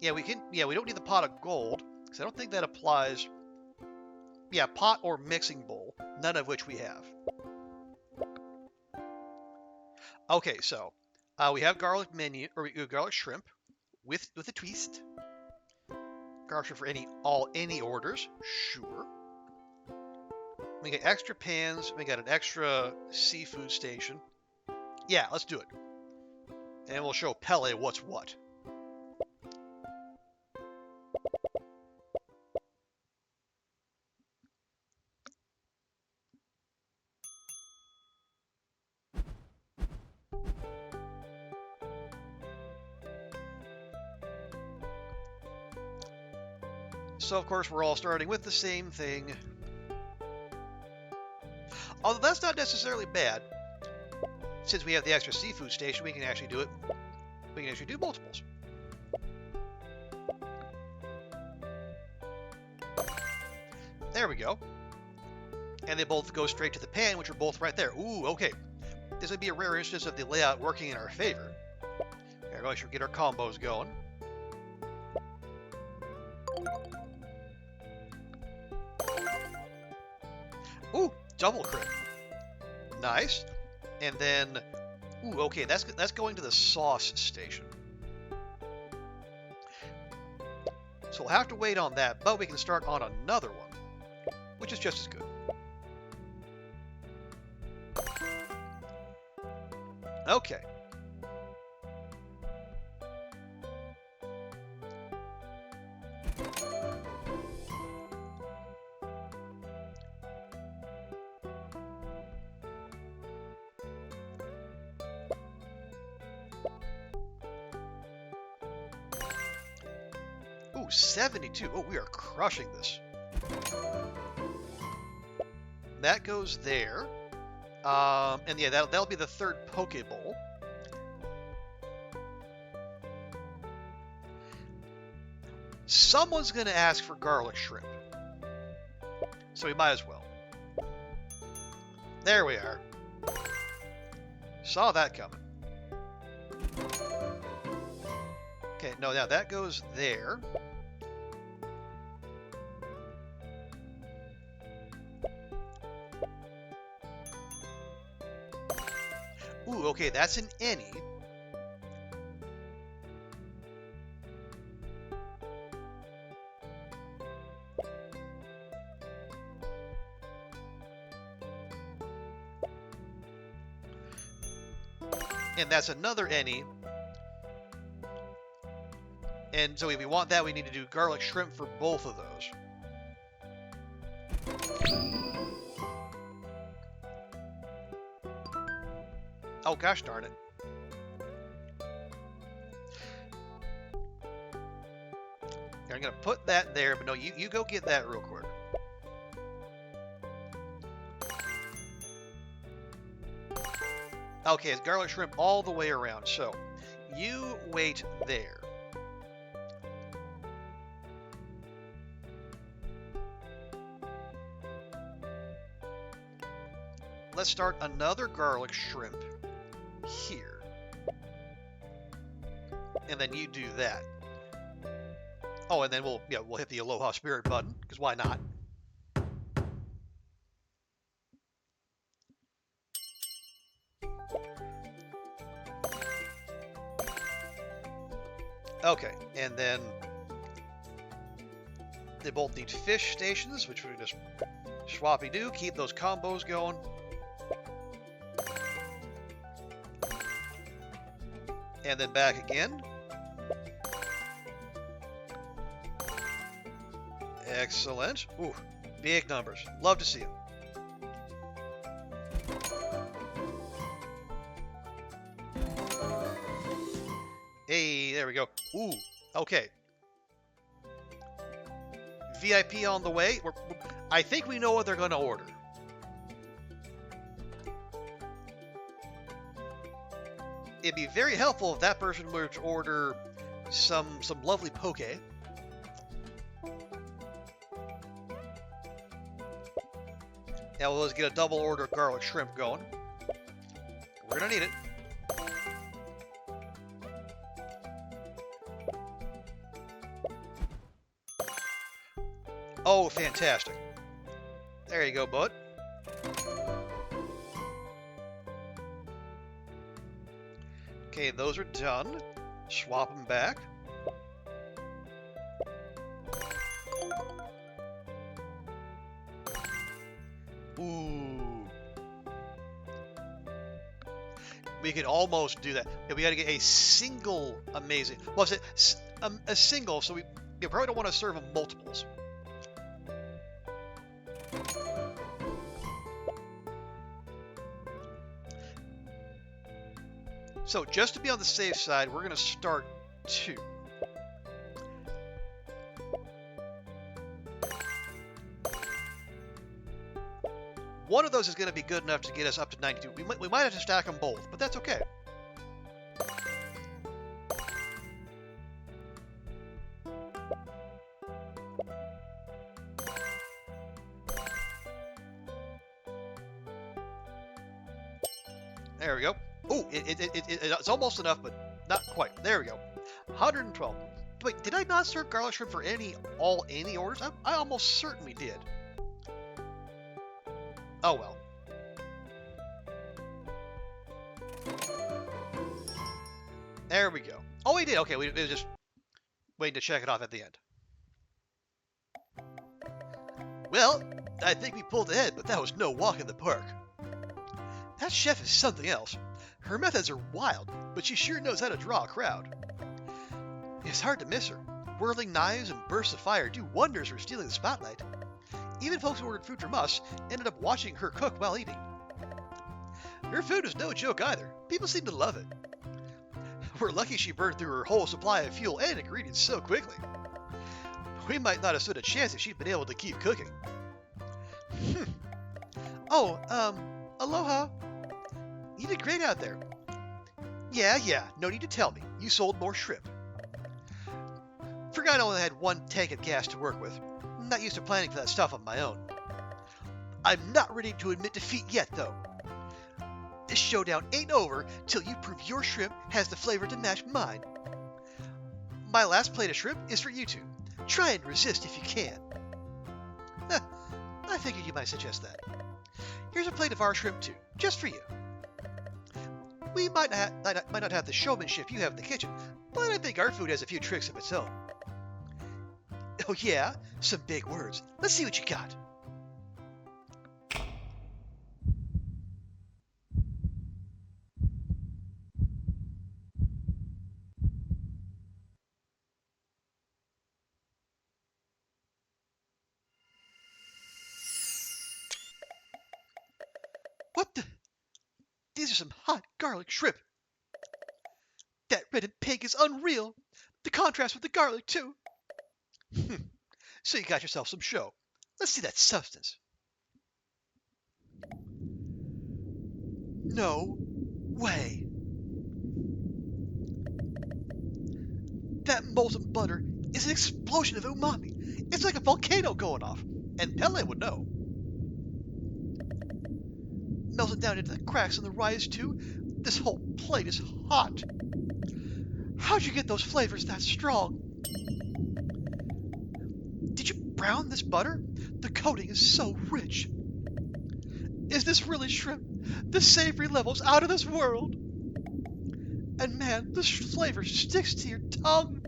Yeah, we don't need the pot of gold, because I don't think that applies. Yeah, pot or mixing bowl, none of which we have. Okay, so we have garlic shrimp with a twist. Garlic shrimp for any orders, sure. We get extra pans. We got an extra seafood station. Yeah, let's do it. And we'll show Pele what's what. So, of course, we're all starting with the same thing. Although that's not necessarily bad. Since we have the extra seafood station, we can actually do it. We can actually do multiples. There we go. And they both go straight to the pan, which are both right there. Ooh, okay. This would be a rare instance of the layout working in our favor. We're going to get our combos going. Ooh, double crit. Nice. And then, ooh, okay, that's going to the sauce station. So we'll have to wait on that, but we can start on another one, which is just as good. Okay. Ooh, 72. Oh, we are crushing this. That goes there. And yeah, that'll be the third Poke Bowl. Someone's going to ask for garlic shrimp. So we might as well. There we are. Saw that coming. Okay, no, now that goes there. Ooh, okay, that's an any. And that's another any. And so if we want that, we need to do garlic shrimp for both of those. Oh, gosh darn it. I'm going to put that there, but no, you go get that real quick. Okay, it's garlic shrimp all the way around, so you wait there. Let's start another garlic shrimp here. And then you do that. Oh, and then we'll hit the Aloha Spirit button, because why not? Okay, and then they both need fish stations, which we just swappy-do, keep those combos going. And then back again. Excellent. Ooh, big numbers. Love to see them. Hey, there we go. Ooh, okay. VIP on the way. I think we know what they're going to order. It'd be very helpful if that person were to order some lovely poke. Now let's get a double order of garlic shrimp going. We're gonna need it. Oh, fantastic. There you go, bud. Okay, those are done. Swap them back. Ooh. We can almost do that. Yeah, we got to get a single amazing. Well, it's a single, so we probably don't want to serve them multiples. So just to be on the safe side, we're going to start 2. One of those is going to be good enough to get us up to 92. We might have to stack them both, but that's okay. There we go. Oh, it's almost enough, but not quite. There we go. 112. Wait, did I not serve garlic shrimp for any orders? I almost certainly did. Oh well. There we go. Oh, we did. Okay, we were just waiting to check it off at the end. Well, I think we pulled ahead, but that was no walk in the park. That chef is something else. Her methods are wild, but she sure knows how to draw a crowd. It's hard to miss her. Whirling knives and bursts of fire do wonders for stealing the spotlight. Even folks who ordered food from us ended up watching her cook while eating. Her food is no joke either. People seem to love it. We're lucky she burned through her whole supply of fuel and ingredients so quickly. We might not have stood a chance if she'd been able to keep cooking. Oh, Aloha. You did great out there. Yeah, no need to tell me. You sold more shrimp. Forgot Forgot I only had one tank of gas to work with. I'm not used to planning for that stuff on my own. I'm not ready to admit defeat yet, though. This showdown ain't over till you prove your shrimp has the flavor to match mine. My last plate of shrimp is for you two. Try and resist if you can. I figured you might suggest that. Here's a plate of our shrimp too, just for you. We might not have the showmanship you have in the kitchen, but I think our food has a few tricks of its own. Oh yeah? Some big words. Let's see what you got. What the? These are some hot garlic shrimp. That red and pink is unreal. The contrast with the garlic, too. So you got yourself some show. Let's see that substance. No way. That molten butter is an explosion of umami. It's like a volcano going off. And Pele would know. Melted down into the cracks in the rice, too. This whole plate is hot. How'd you get those flavors that strong? Did you brown this butter? The coating is so rich. Is this really shrimp? The savory level's out of this world. And man, this flavor sticks to your tongue.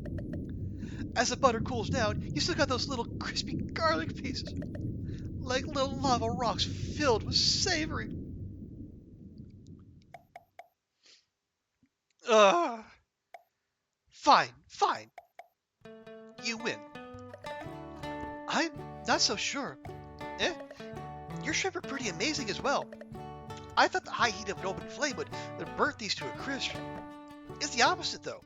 As the butter cools down, you still got those little crispy garlic pieces. Like little lava rocks filled with savory. Ugh. Fine. You win. I'm not so sure. Your shrimp are pretty amazing as well. I thought the high heat of an open flame would burn these to a crisp. It's the opposite, though.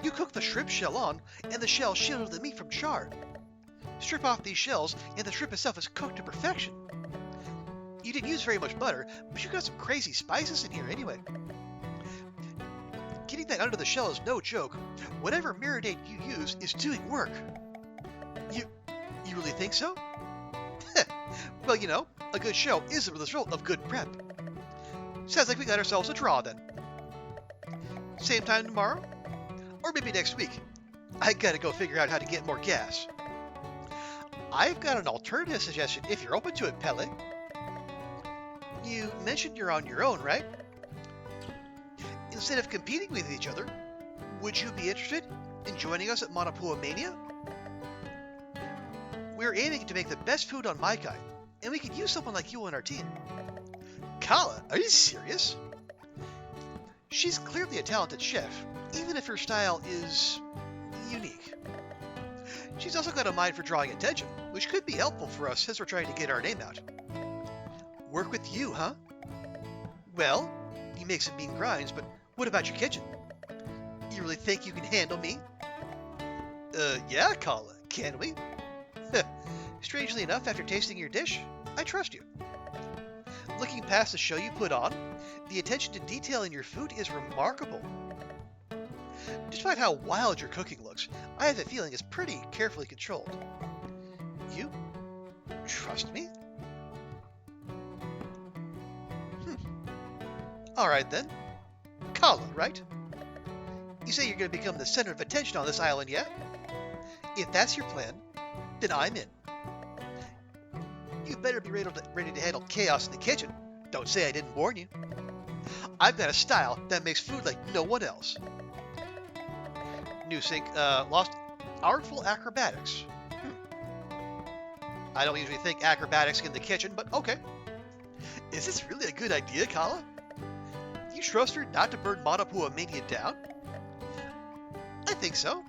You cook the shrimp shell on, and the shell shielded the meat from char. Strip off these shells, and the shrimp itself is cooked to perfection. You didn't use very much butter, but you got some crazy spices in here anyway. Getting that under the shell is no joke. Whatever marinade you use is doing work. You really think so? Well, you know, a good show is the result of good prep. Sounds like we got ourselves a draw then. Same time tomorrow? Or maybe next week. I gotta go figure out how to get more gas. I've got an alternative suggestion if you're open to it, Pele. You mentioned you're on your own, right? Instead of competing with each other, would you be interested in joining us at Manapua Mania? We're aiming to make the best food on Maikai, and we could use someone like you on our team. Kala, are you serious? She's clearly a talented chef, even if her style is unique. She's also got a mind for drawing attention, which could be helpful for us as we're trying to get our name out. Work with you, huh? Well, you make some mean grinds, but what about your kitchen? You really think you can handle me? Yeah, Kala, can we? Strangely enough, after tasting your dish, I trust you. Looking past the show you put on, the attention to detail in your food is remarkable. Despite how wild your cooking looks, I have a feeling it's pretty carefully controlled. You trust me? Alright then. Kala, right? You say you're going to become the center of attention on this island, yeah? If that's your plan, then I'm in. You better be ready to handle chaos in the kitchen. Don't say I didn't warn you. I've got a style that makes food like no one else. New sync, lost artful acrobatics. I don't usually think acrobatics in the kitchen, but okay. Is this really a good idea, Kala? You trust her not to burn Manapua Mania down? I think so.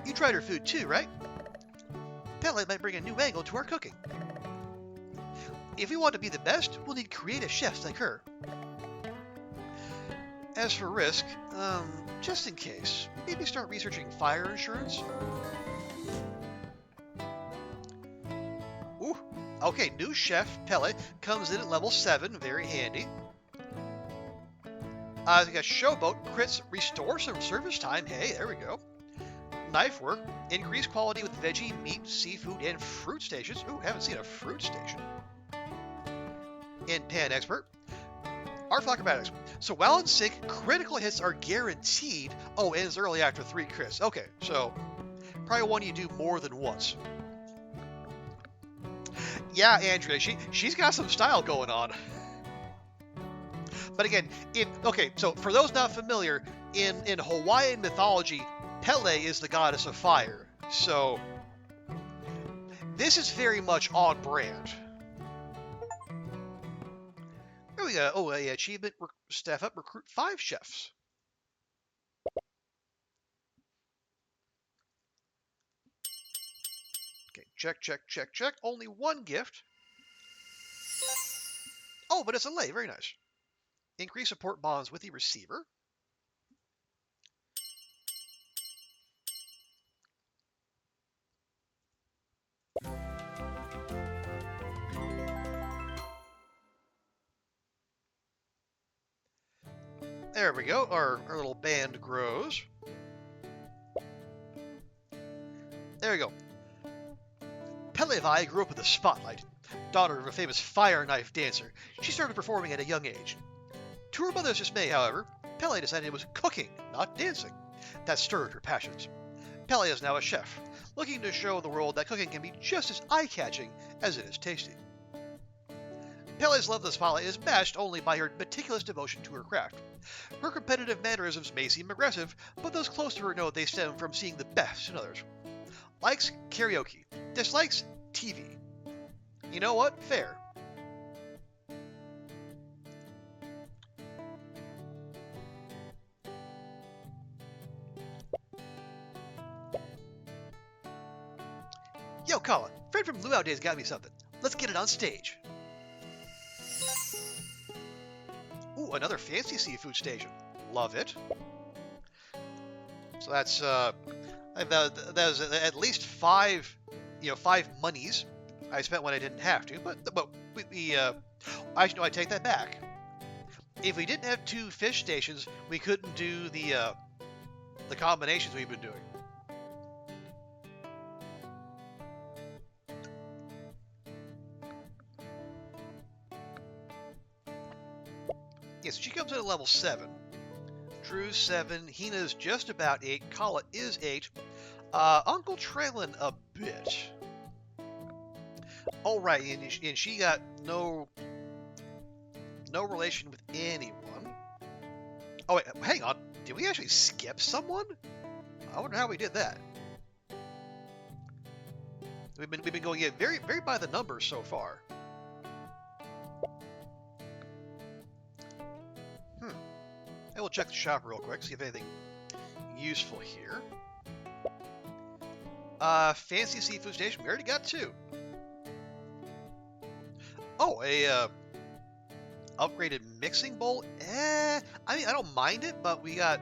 You tried her food too, right? Pele might bring a new angle to our cooking. If we want to be the best, we'll need creative chefs like her. As for risk, just in case, maybe start researching fire insurance. Ooh, okay, new chef Pele comes in at level 7, very handy. We got Showboat, crits, restore some service time, hey, there we go. knife work. Increased quality with veggie, meat, seafood, and fruit stations. Ooh, haven't seen a fruit station. In Pan Expert. Artful acrobatics. So while in sync, critical hits are guaranteed. Oh, ends early after 3 crits. Okay, so probably one you do more than once. Yeah, Andrea, she's got some style going on. But again, okay, so for those not familiar, in Hawaiian mythology, Pele is the goddess of fire. So this is very much on brand. There we go. Oh, achievement, staff up, recruit 5 chefs. Okay, check, check, check, check. Only 1 gift. Oh, but it's a lei. Very nice. Increase support bonds with the receiver. There we go. Our little band grows. There we go. Pelevai grew up in the spotlight. Daughter of a famous fire knife dancer, she started performing at a young age. To her mother's dismay, however, Pele decided it was cooking, not dancing, that stirred her passions. Pele is now a chef, looking to show the world that cooking can be just as eye-catching as it is tasty. Pele's love of the spotlight is matched only by her meticulous devotion to her craft. Her competitive mannerisms may seem aggressive, but those close to her know they stem from seeing the best in others. Likes karaoke, dislikes TV. You know what? Fair. Yo, Colin, Fred from Luau Days got me something. Let's get it on stage. Ooh, another fancy seafood station. Love it. So that's that was at least 5, 5 monies I spent when I didn't have to. But actually, no, I take that back. If we didn't have 2 fish stations, we couldn't do the combinations we've been doing. Yeah, so she comes in at level 7. Drew's 7. Hina's just about 8. Kala is 8. Uncle trailing a bit. Oh, right, and she got no relation with anyone. Oh, wait, hang on. Did we actually skip someone? I wonder how we did that. We've been going in very by the numbers so far. I will check the shop real quick, see if anything useful here. Fancy seafood station. We already got 2. Oh, a upgraded mixing bowl. I mean, I don't mind it, but it's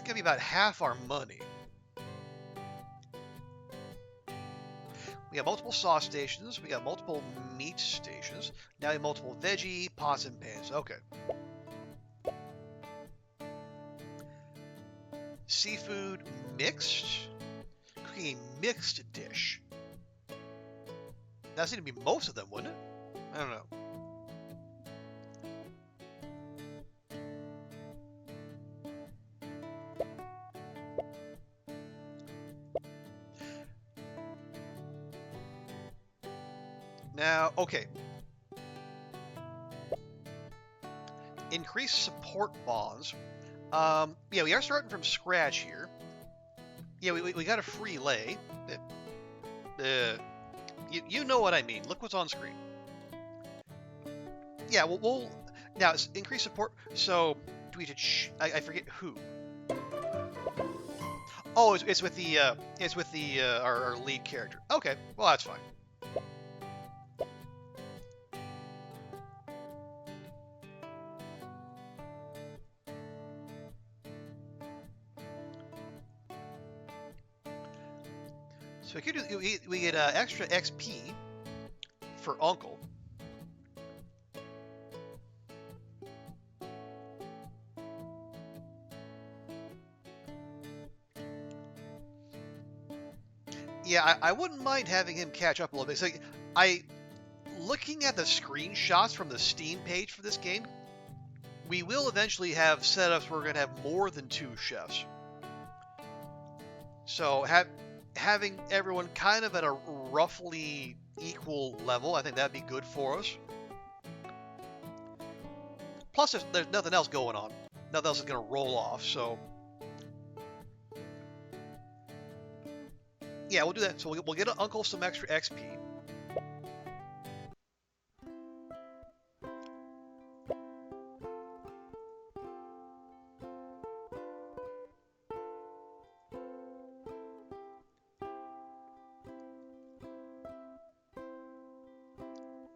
gonna be about half our money. We got multiple sauce stations. We got multiple meat stations. Now we have multiple veggie pots and pans. Okay. Seafood mixed. Cooking a mixed dish. That's going to be most of them, wouldn't it? I don't know. Now, okay. Increase support bonds. Yeah, we are starting from scratch here. Yeah, we got a free lei. You know what I mean. Look what's on screen. Yeah, we'll now increase support. So do we? I forget who. Oh, it's with the our lead character. Okay, well that's fine. So we get extra XP for Uncle. Yeah, I wouldn't mind having him catch up a little bit. So looking at the screenshots from the Steam page for this game, we will eventually have setups where we're going to have more than 2 chefs. So having everyone kind of at a roughly equal level, I think that'd be good for us. Plus, there's nothing else going on. Nothing else is going to roll off, so... Yeah, we'll do that. So we'll get Uncle some extra XP.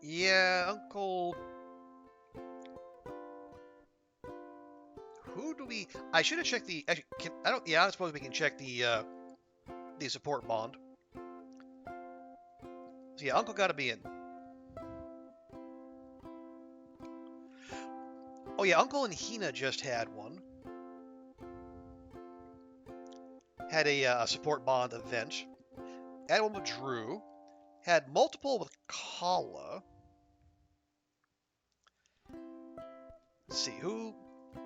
Yeah, Uncle... Who do we... I should have checked the... Actually, I don't... Yeah, I suppose we can check the support bond. So yeah, Uncle gotta be in. Oh yeah, Uncle and Hina just had one. Had a support bond event. Had one with Drew. Had multiple with Kala. Let's see, who...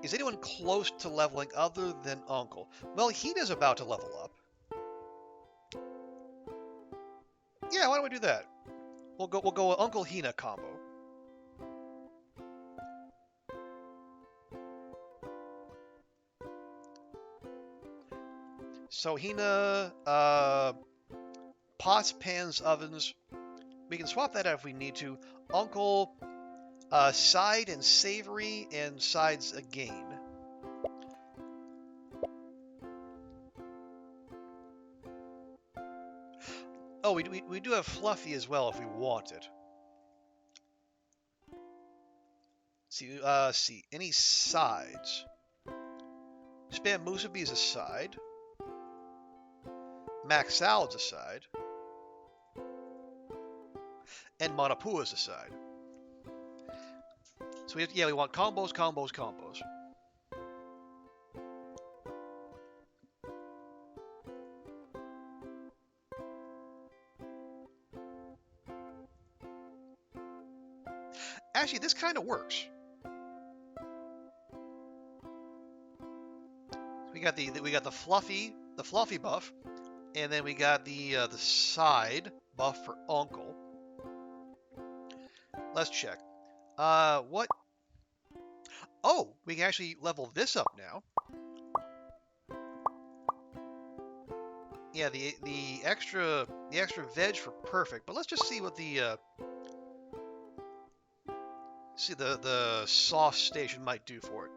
Is anyone close to leveling other than Uncle? Well, Hina's about to level up. Yeah, why don't we do that? We'll go Uncle Hina combo. So Hina, pots, pans, ovens. We can swap that out if we need to. Uncle, side and savory, and sides again. Oh, we do have Fluffy as well if we want it. See, any sides? Spam musubi is a side. Mac salad's a side. And Manapua is a side. So we want combos, combos, combos. Actually, this kind of works. We got the fluffy buff, and then we got the side buff for Uncle. Let's check. What? Oh, we can actually level this up now. Yeah, the extra veg for perfect. But let's just see what the sauce station might do for it.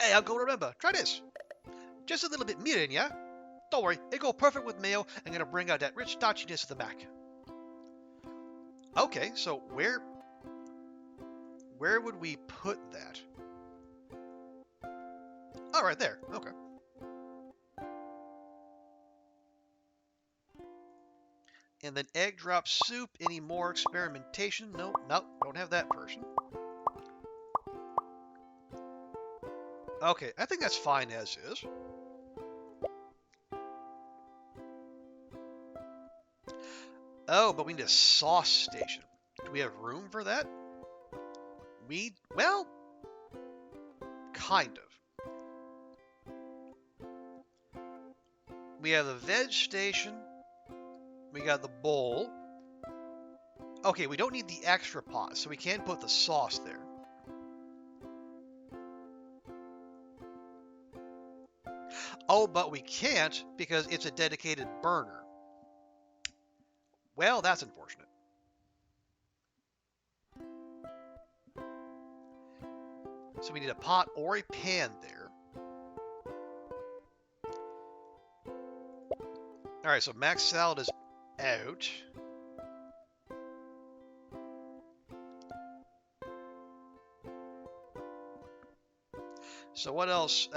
Hey, Uncle, remember, try this. Just a little bit mirin, yeah? Don't worry, it'll go perfect with mayo and gonna bring out that rich starchiness of the mac. Okay, so where would we put that? Oh, right there. Okay. And then egg drop soup. Any more experimentation? Nope, don't have that person. Okay, I think that's fine as is. Oh, but we need a sauce station. Do we have room for that? Well, kind of. We have the veg station. We got the bowl. Okay, we don't need the extra pot, so we can't put the sauce there. Oh, but we can't because it's a dedicated burner. Well, that's unfortunate. So we need a pot or a pan there. Alright, so max salad is out. So what else?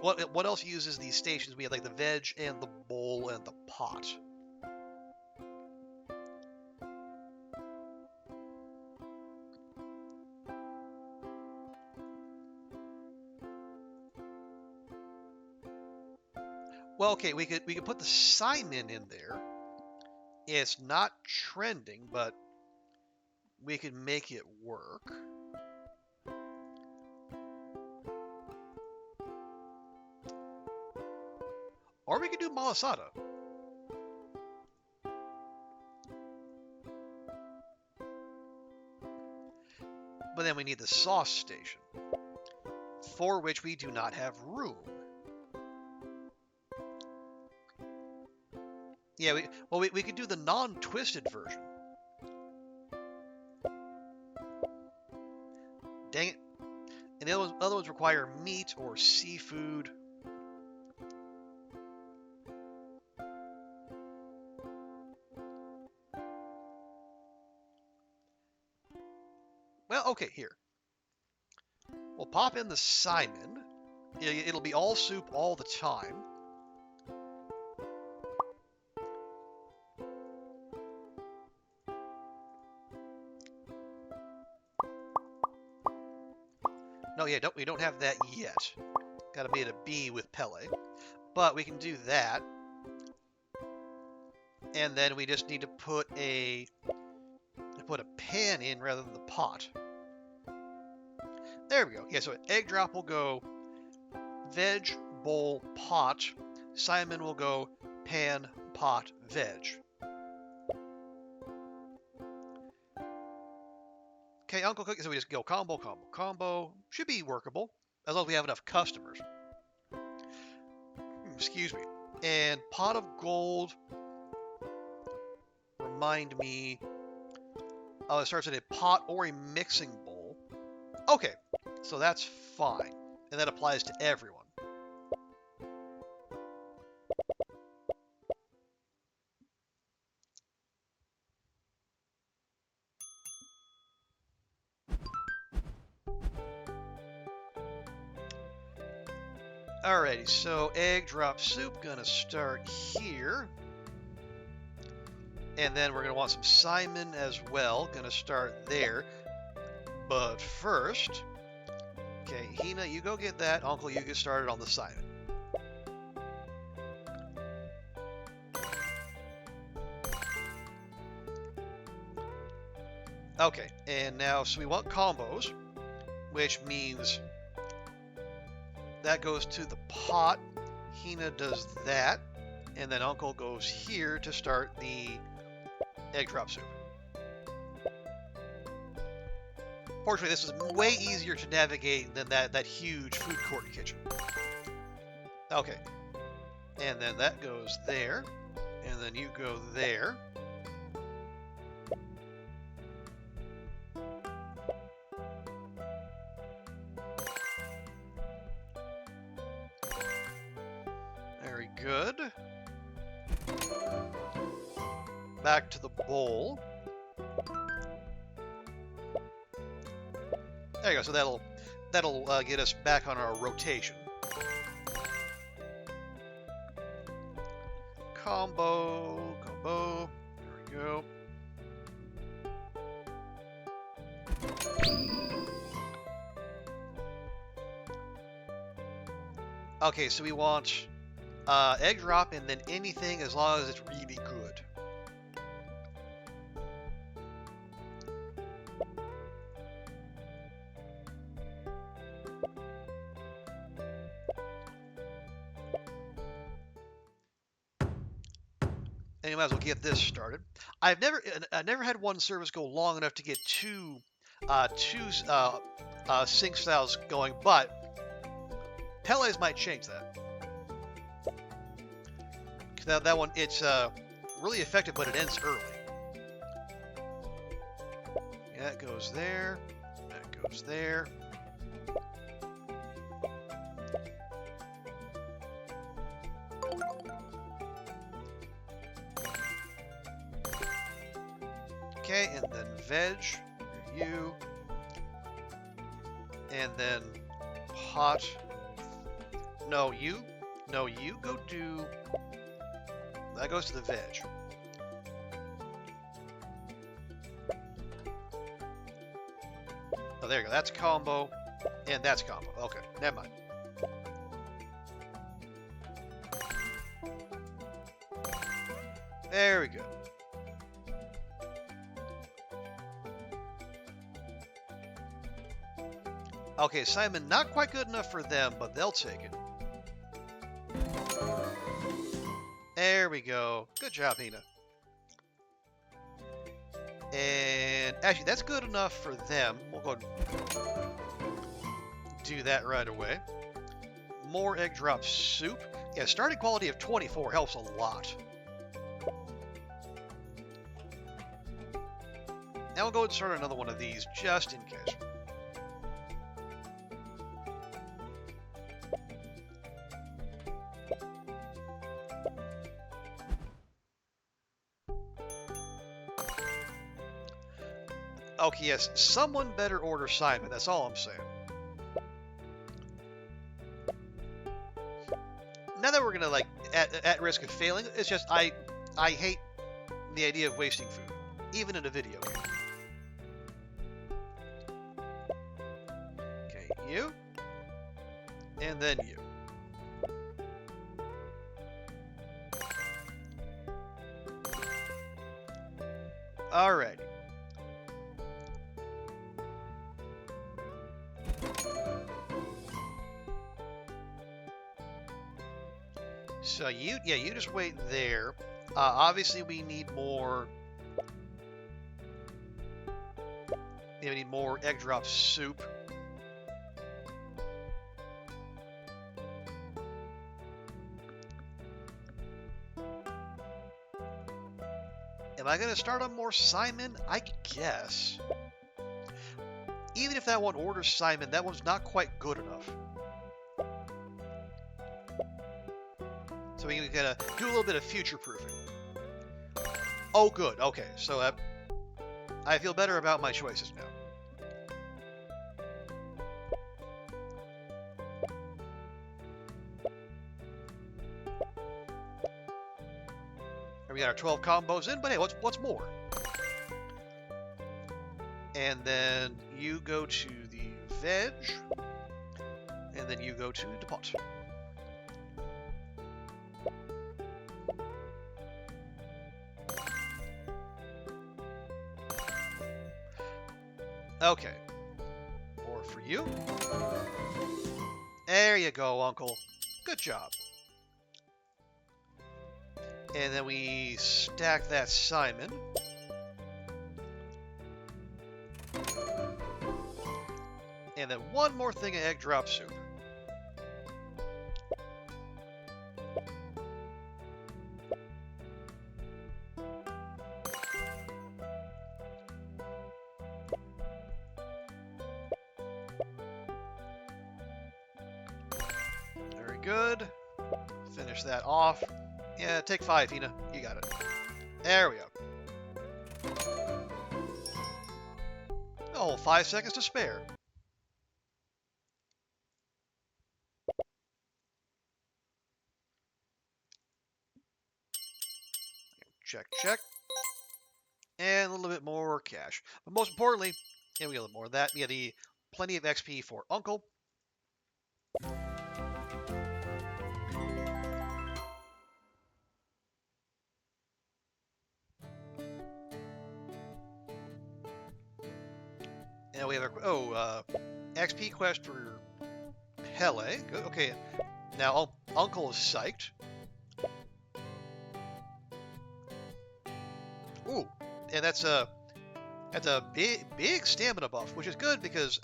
What else uses these stations? We have like the veg and the bowl and the pot. Well, okay, we could put the Simon in there. It's not trending, but we could make it work. Or we could do malasada. But then we need the sauce station, for which we do not have room. Yeah, we could do the non-twisted version. Dang it. And the other ones require meat or seafood. Well, okay, here. We'll pop in the Simon. It'll be all soup all the time. No, yeah, we don't have that yet. Gotta be at a B with Pele. But we can do that. And then we just need to put a pan in rather than the pot. There we go. Yeah, so egg drop will go veg, bowl, pot. Simon will go pan, pot, veg. Okay, Uncle Cookie, so we just go combo, combo, combo. Should be workable, as long as we have enough customers. Excuse me. And pot of gold. Remind me. Oh, it starts at a pot or a mixing bowl. Okay, so that's fine. And that applies to everyone. Alrighty, so egg drop soup gonna start here. And then we're gonna want some Simon as well, gonna start there. But first, okay, Hina, you go get that. Uncle, you get started on the Simon. Okay, and now, so we want combos, which means that goes to the pot. Hina does that, and then Uncle goes here to start the egg drop soup. Fortunately, this is way easier to navigate than that huge food court kitchen. Okay, and then that goes there, and then you go there. Very good. Back to the bowl. There you go. So that'll get us back on our rotation. Combo, combo. There we go. Okay, so we want egg drop and then anything as long as it's really good. And you might as well get this started. I've never had one service go long enough to get two sync styles going, but Pele's might change that. That one, it's really effective, but it ends early. Yeah, that goes there. That goes there. Okay, and then veg, you, and then pot. No, you go do. That goes to the veg. Oh, there you go. That's combo, and that's combo. Okay, never mind. Very good. Okay, Simon, not quite good enough for them, but they'll take it. There we go. Good job, Hina. And actually, that's good enough for them. We'll go ahead and do that right away. More egg drop soup. Yeah, starting quality of 24 helps a lot. Now we'll go ahead and start another one of these, just in case. Okay, yes, someone better order Simon, that's all I'm saying. Now that we're gonna, like, at risk of failing, it's just, I hate the idea of wasting food, even in a video game. Okay, you. And then you. Alrighty. So you just wait there. Obviously we need more. We need more egg drop soup. Am I gonna start on more Simon? I guess. Even if that one orders Simon, that one's not quite good enough. So we gotta do a little bit of future proofing. Oh, good. Okay, so I feel better about my choices now. We got our 12 combos in, but hey, what's more? And then you go to the veg, and then you go to the pot. Okay. Or for you. There you go, Uncle. Good job. And then we stack that Simon. And then one more thing of egg drop soup. Very good. Finish that off. Yeah, take 5, Hina. You got it. There we go. Oh, 5 seconds to spare. Check, check. And a little bit more cash. But most importantly, and we get a little more of that. We get plenty of XP for Uncle. And we have our XP quest for Pele. Good. Okay, now Uncle is psyched. Ooh, and that's a big stamina buff, which is good because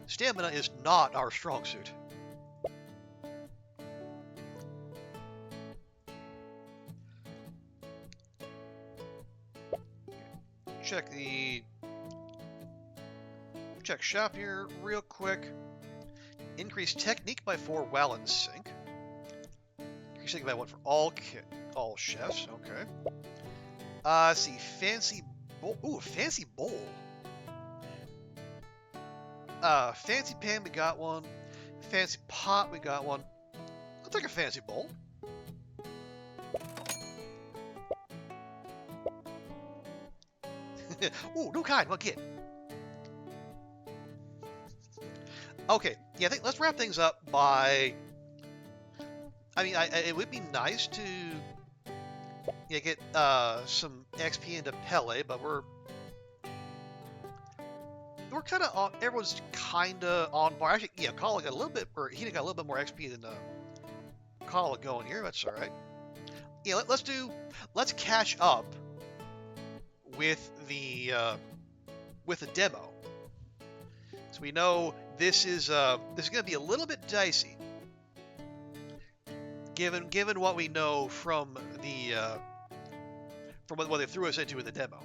stamina is not our strong suit. Check shop here real quick. Increase technique by 4 while in sync. Increase technique by 1 for all chefs. Okay. Let's see. Fancy bowl. Ooh, fancy bowl. Fancy pan, we got one. Fancy pot, we got one. I'll take a fancy bowl. Ooh, new kind. What get? Okay, yeah, let's wrap things up by. I mean, it would be nice to Yeah, get some XP into Pele, but we're kind of on. Everyone's kind of on par. Actually, yeah, Kala got a little bit, or he got a little bit more XP than Kala going here. That's all right. Yeah, let's catch up with the demo. So we know this is going to be a little bit dicey, given what we know from what they threw us into in the demo.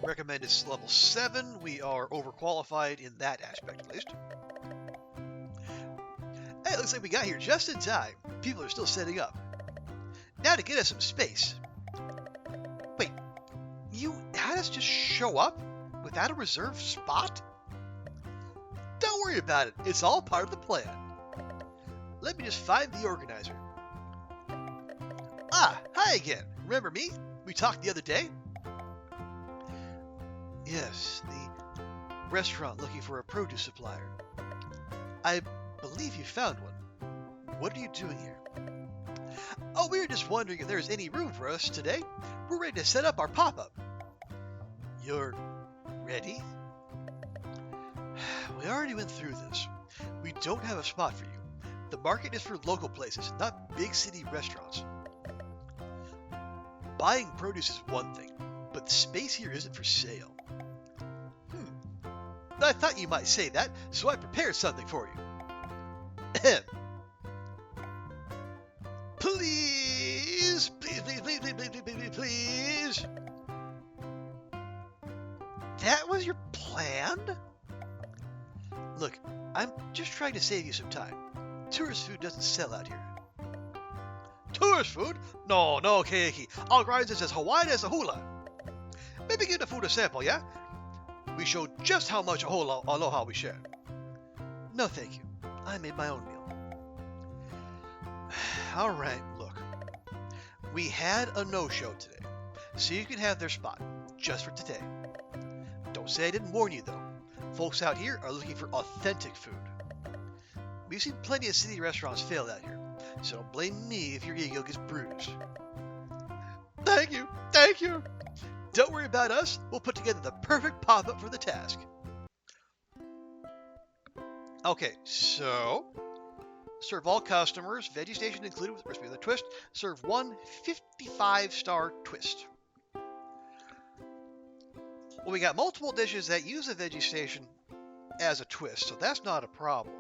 Recommend is level 7. We are overqualified in that aspect, at least. Hey, it looks like we got here just in time. People are still setting up. Now to get us some space. Wait, you had us just show up without a reserved spot? Don't worry about it. It's all part of the plan. Let me just find the organizer. Ah, hi again. Remember me? We talked the other day? Yes, the restaurant looking for a produce supplier. I believe you found one. What are you doing here? Oh, we were just wondering if there's any room for us today. We're ready to set up our pop-up. You're ready? We already went through this. We don't have a spot for you. The market is for local places, not big city restaurants. Buying produce is one thing, but the space here isn't for sale. I thought you might say that, so I prepared something for you. Please, please, please, please, please, please, please, please. That was your plan? Look, I'm just trying to save you some time. Tourist food doesn't sell out here. Tourist food? No, okay. I'll grind this as Hawaiian as a hula. Maybe give the food a sample, yeah? We showed just how much aloha we share. No, thank you. I made my own meal. All right, look. We had a no-show today, so you can have their spot, just for today. Don't say I didn't warn you, though. Folks out here are looking for authentic food. We've seen plenty of city restaurants fail out here, so don't blame me if your ego gets bruised. Thank you. Don't worry about us. We'll put together the perfect pop-up for the task. Okay, so serve all customers, veggie station included with recipe of the twist. Serve one 55-star twist. Well, we got multiple dishes that use a veggie station as a twist, so that's not a problem.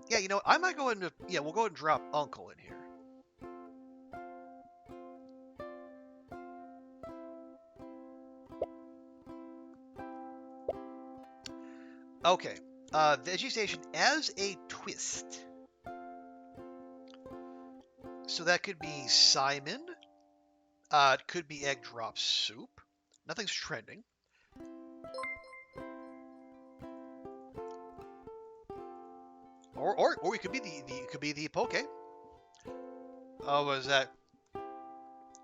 Yeah, you know, I might go ahead and we'll go ahead and drop Uncle in here. Okay, veggie station as a twist. So that could be Simon. It could be egg drop soup. Nothing's trending. Or it could be the poke. Oh, what is that?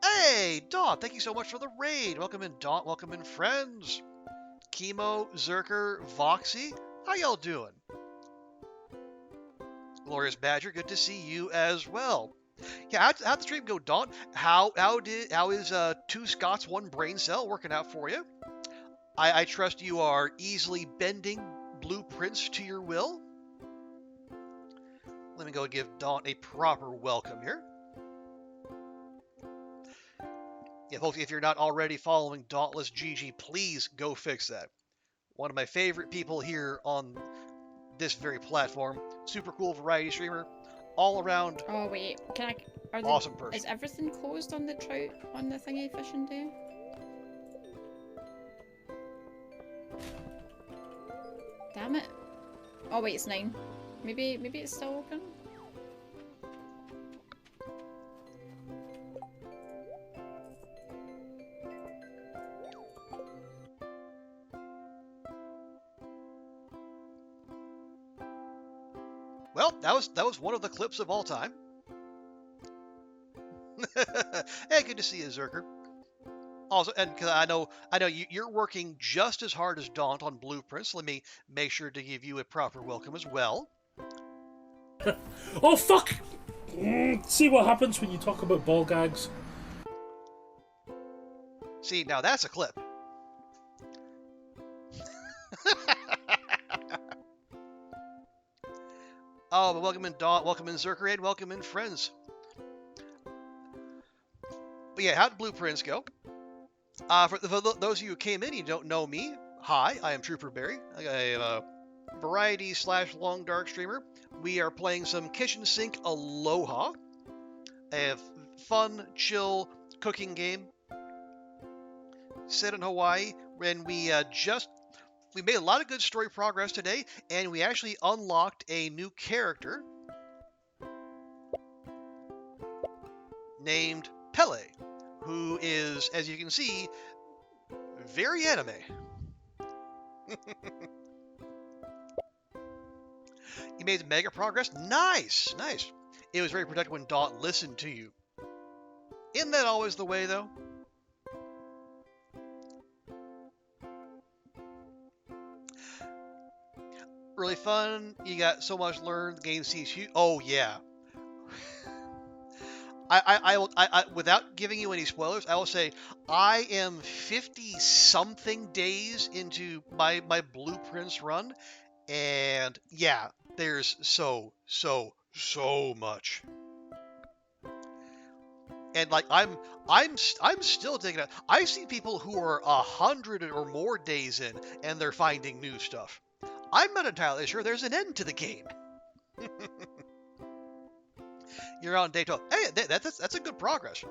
Hey, Dawn! Thank you so much for the raid. Welcome in, Dawn. Welcome in, friends. Chemo, Zerker, Voxy, how y'all doing? Glorious Badger, good to see you as well. Yeah, how'd the stream go, Dawn? How is 2 Scots, 1 brain cell working out for you? I trust you are easily bending blueprints to your will. Let me go give Dawn a proper welcome here. Yeah, folks, if you're not already following Dauntless GG, please go fix that. One of my favorite people here on this very platform. Super cool variety streamer. All around. Oh, wait. Awesome person. Is everything closed on the trout, on the thingy fishing day? Damn it. Oh, wait, it's 9. Maybe it's still open? Well, that was one of the clips of all time. Hey, good to see you, Zerker. Also, and because I know you're working just as hard as Daunt on blueprints. Let me make sure to give you a proper welcome as well. Oh, fuck! See what happens when you talk about ball gags. See, now that's a clip. Oh, but welcome in Daunt, welcome in Zerker, and welcome in friends. But yeah, how did blueprints go? For those of you who came in and you don't know me, hi, I am Trooper Barry. I am a variety / long dark streamer. We are playing some kitchen sink Aloha, a fun, chill cooking game set in Hawaii. When we made a lot of good story progress today, and we actually unlocked a new character named Pele, who is, as you can see, very anime. You made mega progress. Nice, nice. It was very productive when Daunt listened to you. Isn't that always the way, though? Really fun. You got so much learned. The game sees you. Oh yeah. Without giving you any spoilers, I will say I am 50 something days into my blueprints run, and yeah, there's so much. And like I'm still digging it. I've seen people who are 100 or more days in, and they're finding new stuff. I'm not entirely sure there's an end to the game. You're on day 12. Hey, that's a good progress.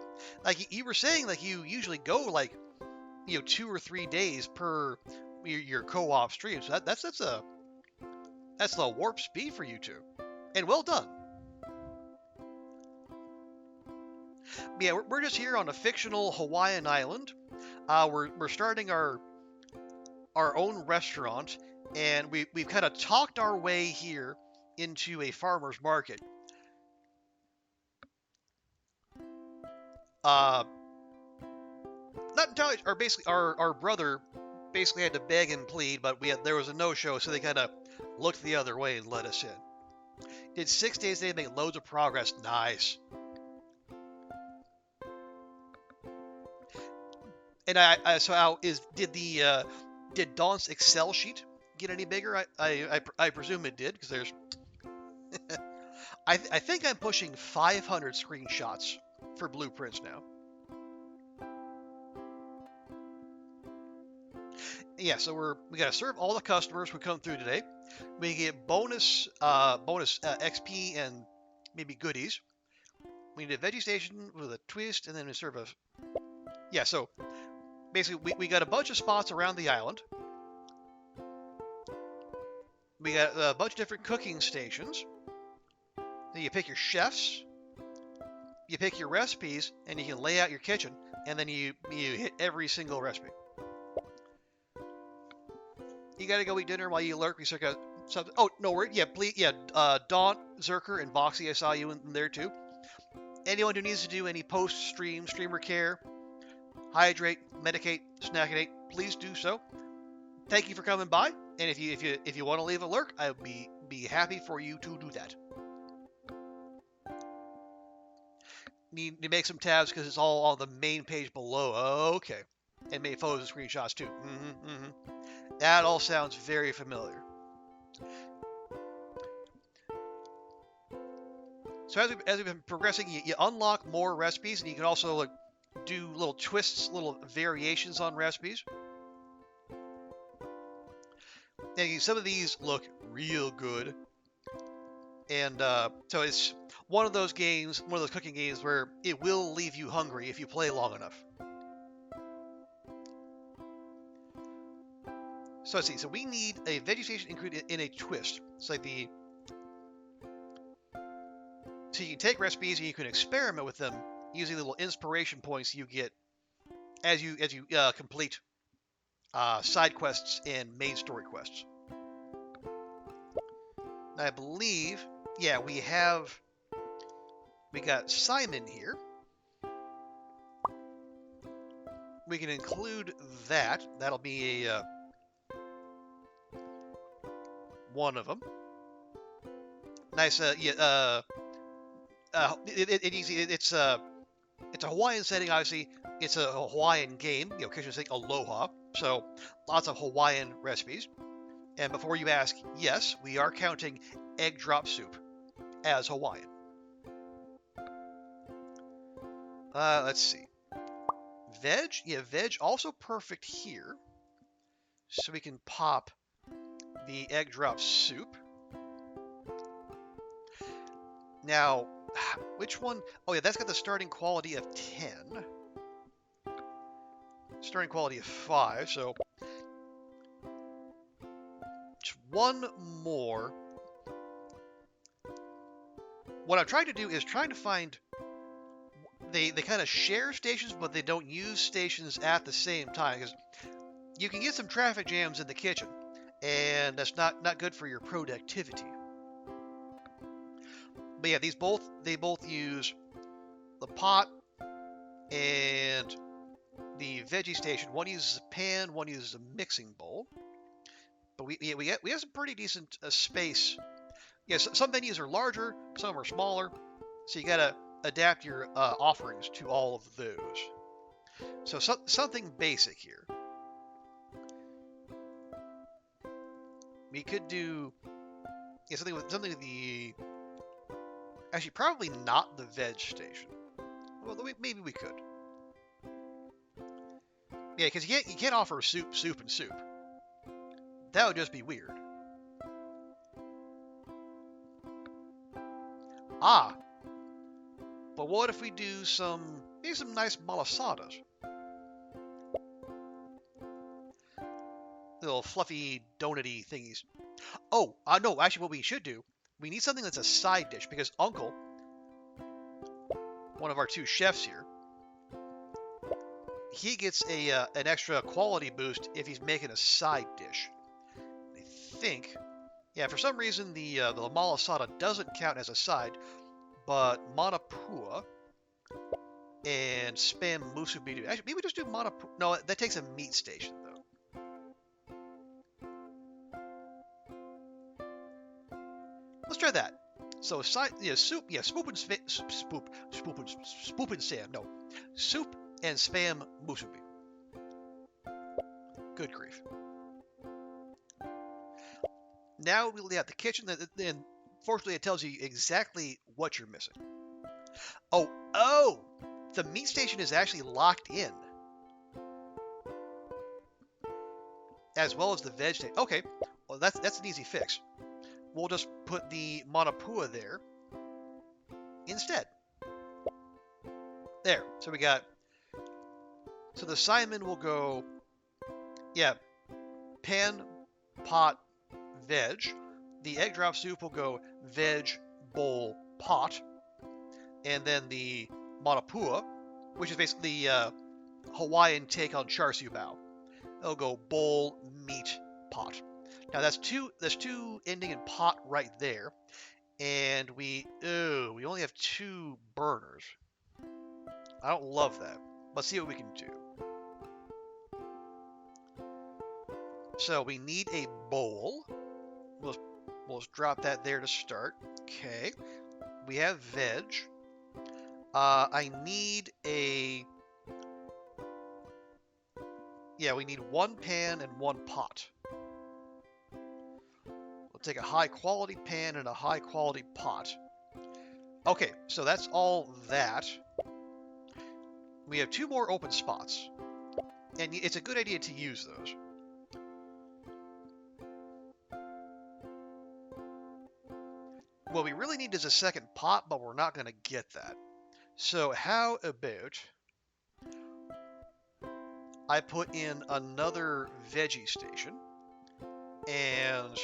Like you were saying, like you usually go like 2 or 3 days per your co-op stream. So that's a warp speed for you two, and well done. But yeah, we're just here on a fictional Hawaiian island. We're starting our own restaurant, and we've kind of talked our way here into a farmer's market. Not entirely, or basically our brother basically had to beg and plead, but there was a no-show, so they kind of looked the other way and let us in. Did 6 days, they made loads of progress. Nice. And did Dawn's Excel sheet get any bigger? I presume it did, because there's I think I'm pushing 500 screenshots for blueprints now. Yeah, so we gotta serve all the customers who come through today. We get bonus XP and maybe goodies. We need a veggie station with a twist, and then we serve a. Yeah, so basically we got a bunch of spots around the island. We got a bunch of different cooking stations. Then you pick your chefs, you pick your recipes, and you can lay out your kitchen, and then you hit every single recipe. You gotta go eat dinner while you lurk. We check out something. Oh no, please, Daunt, Zerker, and Voxy, I saw you in there too. Anyone who needs to do any post-stream streamer care, hydrate, medicate, snackinate, please do so. Thank you for coming by, and if you want to leave a lurk, I would be happy for you to do that. Need to make some tabs because it's all on the main page below. Okay, and made photos and screenshots too. That all sounds very familiar. So as we've been progressing, you unlock more recipes, and you can also do little twists, little variations on recipes. And some of these look real good. And so it's one of those games, one of those cooking games where it will leave you hungry if you play long enough. So let's see. So we need a veggie station included in a twist. It's like so you can take recipes and you can experiment with them using the little inspiration points you get as you complete side quests and main story quests. And I believe, yeah, we got Simon here. we can include that. That'll be a one of them. Nice. It's a Hawaiian setting. Obviously, it's a Hawaiian game. Because you're saying Aloha, so lots of Hawaiian recipes. And before you ask, yes, we are counting egg drop soup as Hawaiian. Let's see. Veg? Yeah, veg also perfect here. So we can pop the egg drop soup. Now, which one? Oh yeah, that's got the starting quality of 10. Starting quality of 5, so just one more. What I'm trying to do is trying to find... They kind of share stations, but they don't use stations at the same time, because you can get some traffic jams in the kitchen, and that's not good for your productivity. But yeah, they both use the pot and the veggie station. One uses a pan, one uses a mixing bowl. But we have some pretty decent space. Yes, some menus are larger, some are smaller, so you gotta adapt your offerings to all of those. So something basic here. We could do something with the. Actually, probably not the veg station. Well, maybe we could. Yeah, because you can't offer soup, and soup. That would just be weird. Ah. But what if we do maybe some nice malasadas? Little fluffy, donut-y thingies. Oh, no, actually what we should do, we need something that's a side dish, because Uncle, one of our two chefs here, he gets an extra quality boost if he's making a side dish. I think, yeah, for some reason the malasada doesn't count as a side, but manapua and spam musubi do. Actually, maybe just do manapua. No, that takes a meat station though. Let's try that. So soup, spoop and spam. No, soup and spam musubi. Good grief. Now we have the kitchen, and fortunately it tells you exactly what you're missing. Oh! The meat station is actually locked in. As well as the veg station. Okay, well that's an easy fix. We'll just put the manapua there instead. There. So we got... So the Simon will go... Yeah. Pan, pot, veg. The egg drop soup will go veg, bowl, pot. And then the manapua, which is basically the Hawaiian take on char siu bao, it'll go bowl, meat, pot. Now that's two ending in pot right there, and we only have 2 burners. I don't love that. Let's see what we can do. So we need a bowl. We'll just drop that there to start. Okay. We have veg. I need a... Yeah, we need 1 pan and 1 pot. We'll take a high quality pan and a high quality pot. Okay, so that's all that. We have 2 more open spots. And it's a good idea to use those. What we really need is a second pot, but we're not going to get that. So how about I put in another veggie station and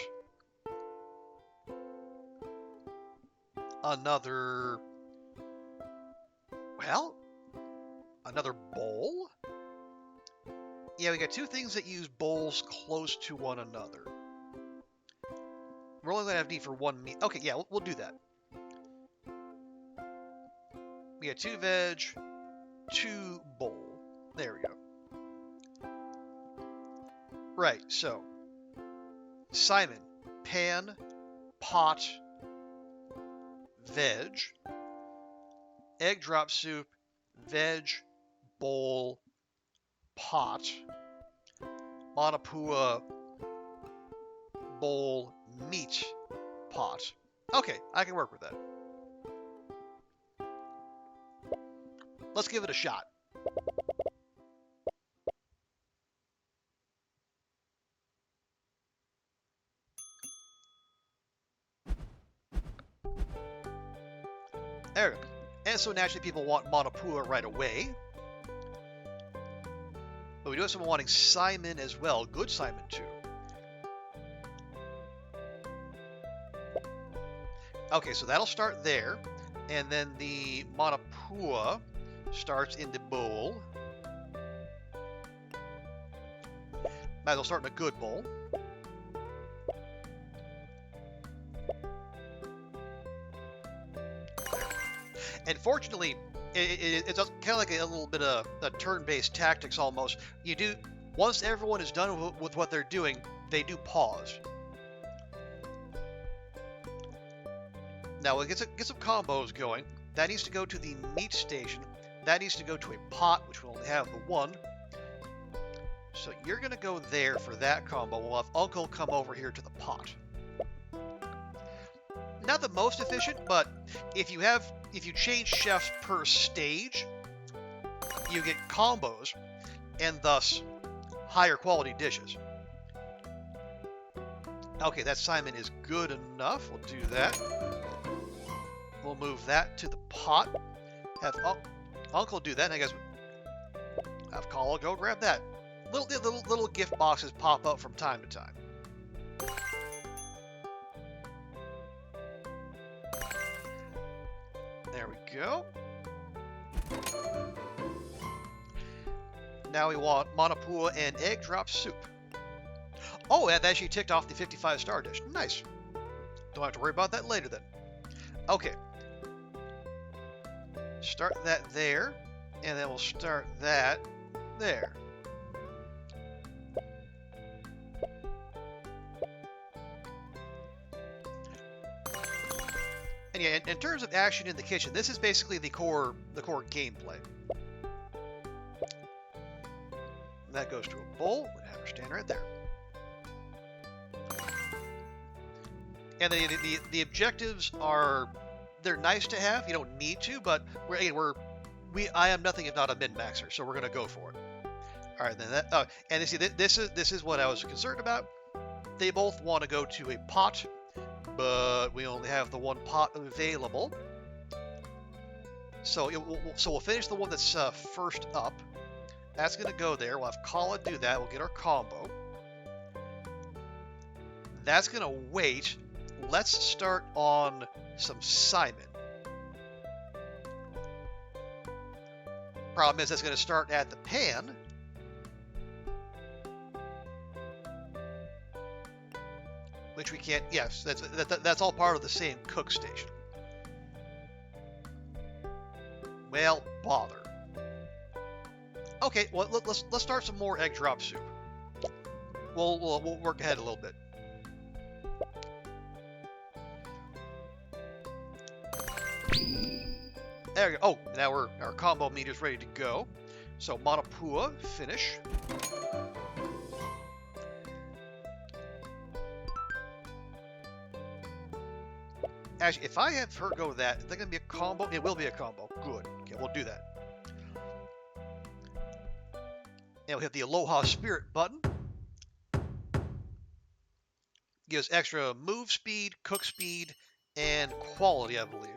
another bowl? Yeah, we got 2 things that use bowls close to one another. We're only going to have need for 1 meat. Okay, yeah, we'll do that. We got 2 veg, 2 bowl. There we go. Right, so Simon, pan, pot, veg, egg drop soup, veg, bowl, pot, Manapua, bowl, meat, pot. Okay, I can work with that. Let's give it a shot. There we go. And so naturally people want Manapua right away. But we do have someone wanting Simon as well. Good Simon, too. Okay, so that'll start there. And then the Manapua starts in the bowl. Might as well start in a good bowl. And fortunately, it's kind of like a little bit of a turn-based tactics almost. You do, once everyone is done with what they're doing, they do pause. Now we'll get some combos going. That needs to go to the meat station. That needs to go to a pot, which will only have the one. So you're going to go there for that combo. We'll have Uncle come over here to the pot. Not the most efficient, but if you change chefs per stage, you get combos and thus higher quality dishes. Okay, that Simon is good enough. We'll do that. We'll move that to the pot. Have Uncle do that. And I guess have Kala go grab that. Little gift boxes pop up from time to time. There we go. Now we want Manapua and egg drop soup. Oh, that actually ticked off the 55-star dish. Nice. Don't have to worry about that later then. Okay. Start that there, and then we'll start that there. And yeah, in terms of action in the kitchen, this is basically the core gameplay. And that goes to a bowl. We'll have her stand right there. And the objectives are, they're nice to have. You don't need to, but I am nothing if not a min-maxer, so we're gonna go for it. All right, then that. And you see, this is what I was concerned about. They both want to go to a pot, but we only have the one pot available. So we'll finish the one that's first up. That's gonna go there. We'll have Kala do that. We'll get our combo. That's gonna wait. Let's start on some Simon. Problem is, that's going to start at the pan. Which we can't. Yes, that's all part of the same cook station. Well, bother. Okay, well let's start some more egg drop soup. We'll work ahead a little bit. There we go. Oh, now our combo meter's ready to go. So Manapua, finish. Actually, if I have her go that, is that going to be a combo? It will be a combo. Good. Okay, we'll do that. And we'll hit the Aloha Spirit button. Gives extra move speed, cook speed, and quality, I believe.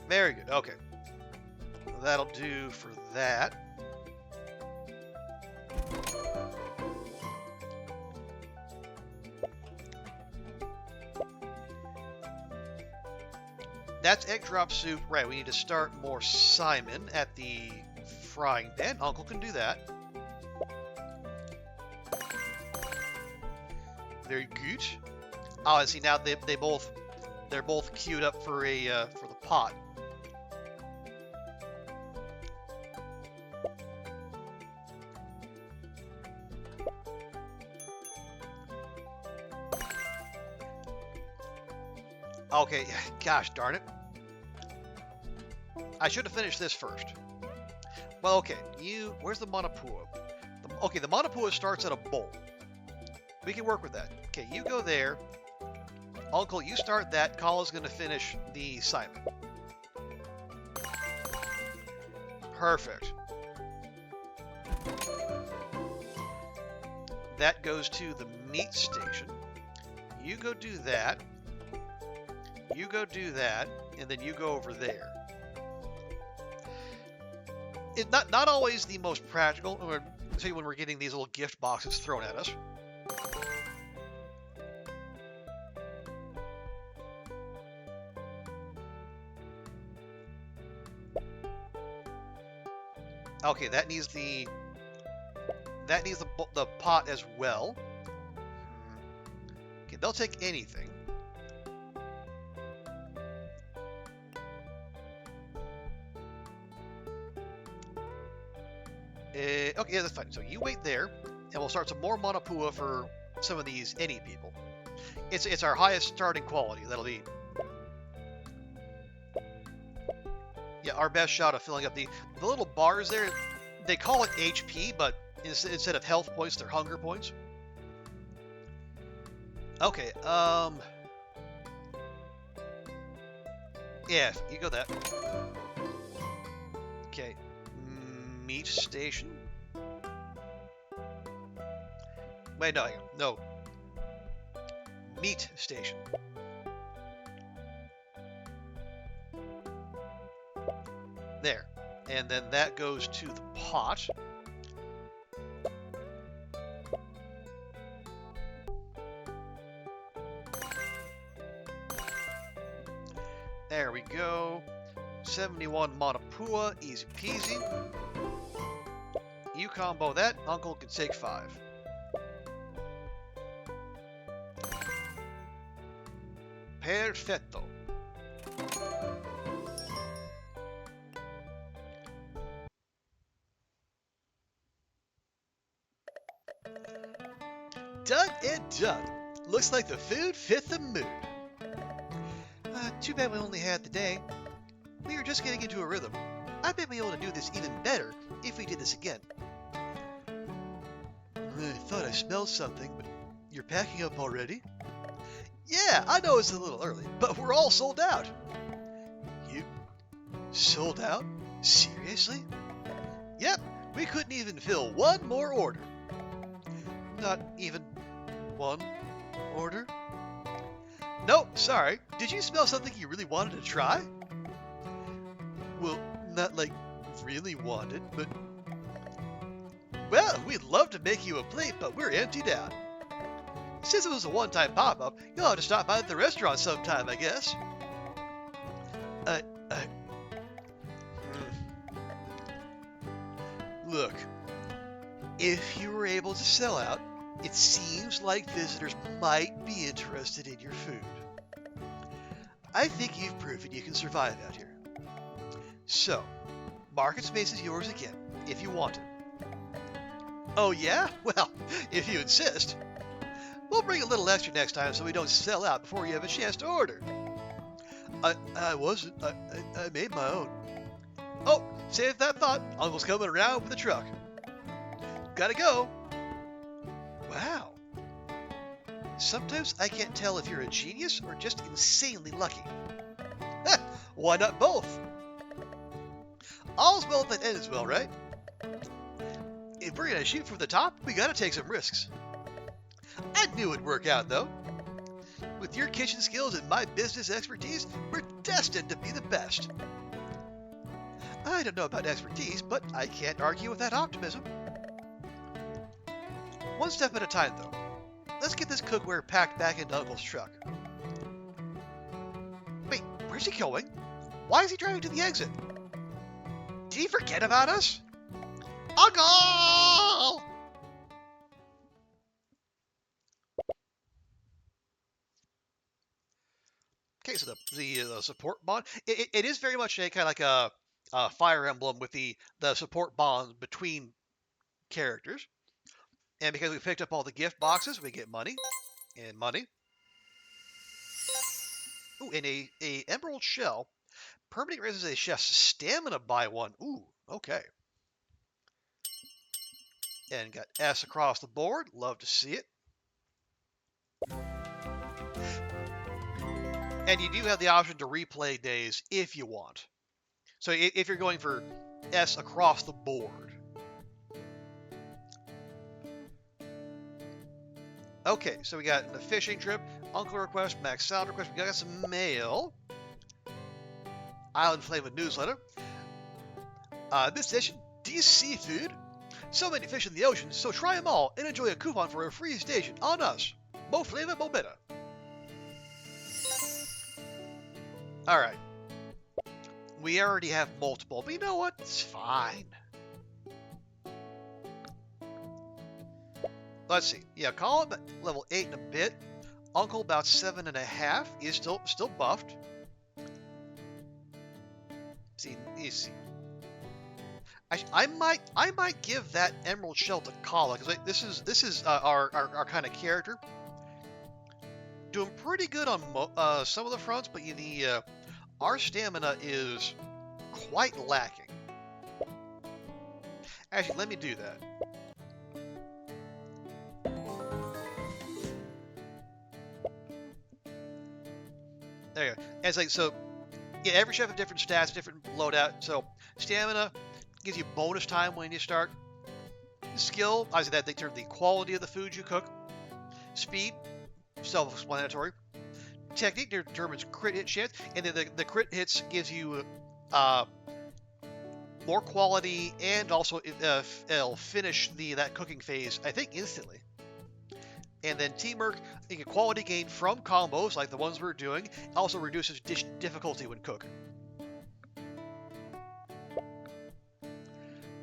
Very good. Okay. That'll do for that. That's egg drop soup. Right, we need to start more Simon at the frying pan. Uncle can do that. Very good. Oh, and see now they're both queued up for the pot. Okay, gosh darn it. I should have finished this first. Well, okay, where's the Manapua? Okay, the Manapua starts at a bowl. We can work with that. Okay, you go there. Uncle, you start that. Kala's going to finish the Simon. Perfect. That goes to the meat station. You go do that. You go do that, and then you go over there. It's not always the most practical, say when we're getting these little gift boxes thrown at us. Okay, that needs the pot as well. Okay, they'll take anything. Okay, yeah, that's fine. So you wait there, and we'll start some more Manapua for some of these any people. It's our highest starting quality. That'll be our best shot of filling up the little bars there. They call it HP, but instead of health points, they're hunger points. Okay, yeah, you go that. Okay, meat station. Wait, no, hang on. No. Meat station. There. And then that goes to the pot. There we go. 71 Manapua, easy peasy. You combo that, Uncle can take 5. Perfetto. Done and done. Looks like the food fit the mood. Too bad we only had the day. We were just getting into a rhythm. I bet we'll be able to do this even better if we did this again. I thought I smelled something, but you're packing up already? Yeah, I know it's a little early, but we're all sold out. You sold out? Seriously? Yep, we couldn't even fill one more order. Not even one order? Nope, sorry. Did you smell something you really wanted to try? Well, not like really wanted, but... Well, we'd love to make you a plate, but we're emptied out. Since it was a one-time pop-up, you'll have to stop by at the restaurant sometime, I guess. Look, if you were able to sell out, it seems like visitors might be interested in your food. I think you've proven you can survive out here. So, market space is yours again, if you want it. Oh yeah? Well, if you insist. We'll bring a little extra next time so we don't sell out before you have a chance to order. I wasn't. I made my own. Oh, save that thought. Uncle's coming around with a truck. Gotta go. Wow. Sometimes I can't tell if you're a genius or just insanely lucky. Why not both? All's well that ends well, right? If we're gonna shoot from the top, we gotta take some risks. I knew it'd work out, though. With your kitchen skills and my business expertise, we're destined to be the best. I don't know about expertise, but I can't argue with that optimism. One step at a time, though. Let's get this cookware packed back into Uncle's truck. Wait, where's he going? Why is he driving to the exit? Did he forget about us? Uncle! Okay, so the support bond, it is very much a kind of like a Fire Emblem with the support bond between characters. And because we picked up all the gift boxes, we get money and money. Ooh, and a emerald shell permanently raises a chef's stamina by 1. Ooh, okay. And got S across the board. Love to see it. And you do have the option to replay days if you want. So if you're going for S across the board. Okay, so we got the fishing trip, uncle request, max salad request. We got some mail. Island Flavored newsletter. This station, D seafood. So many fish in the ocean, so try them all and enjoy a coupon for a free station on us. Mo flavor, mo better. Alright. We already have multiple, but you know what? It's fine. Let's see. Yeah, Colin level 8 and a bit. Uncle about 7.5. He's still buffed. See, I might give that emerald shell to Kala because this is our kind of character. Doing pretty good on some of the fronts, but our stamina is quite lacking. Actually, let me do that. There you go. And it's like, so, yeah, every chef has different stats, different loadout. So, stamina gives you bonus time when you start. Skill, obviously that determines the quality of the food you cook. Speed, self-explanatory. Technique determines crit hit chance, and then the crit hits gives you more quality, and also it'll finish that cooking phase, I think, instantly. And then teamwork, you get quality gain from combos like the ones we're doing. Also reduces dish difficulty when cooking.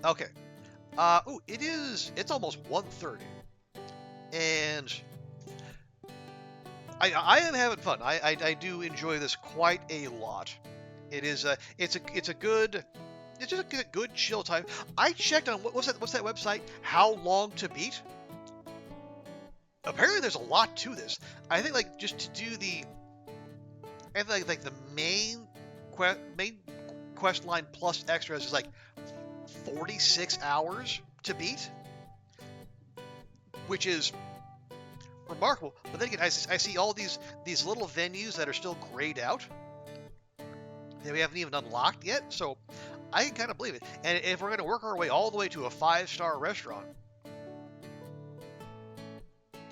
Okay. Ooh, it's almost 1:30. And I am having fun. I do enjoy this quite a lot. It's just a good chill time. I checked on what's that website? How long to beat? Apparently there's a lot to this. I think like just to do the main quest line plus extras is like 46 hours to beat, which is remarkable. But then again, I see all these little venues that are still grayed out that we haven't even unlocked yet, so I can kind of believe it. And if we're going to work our way all the way to a 5-star restaurant,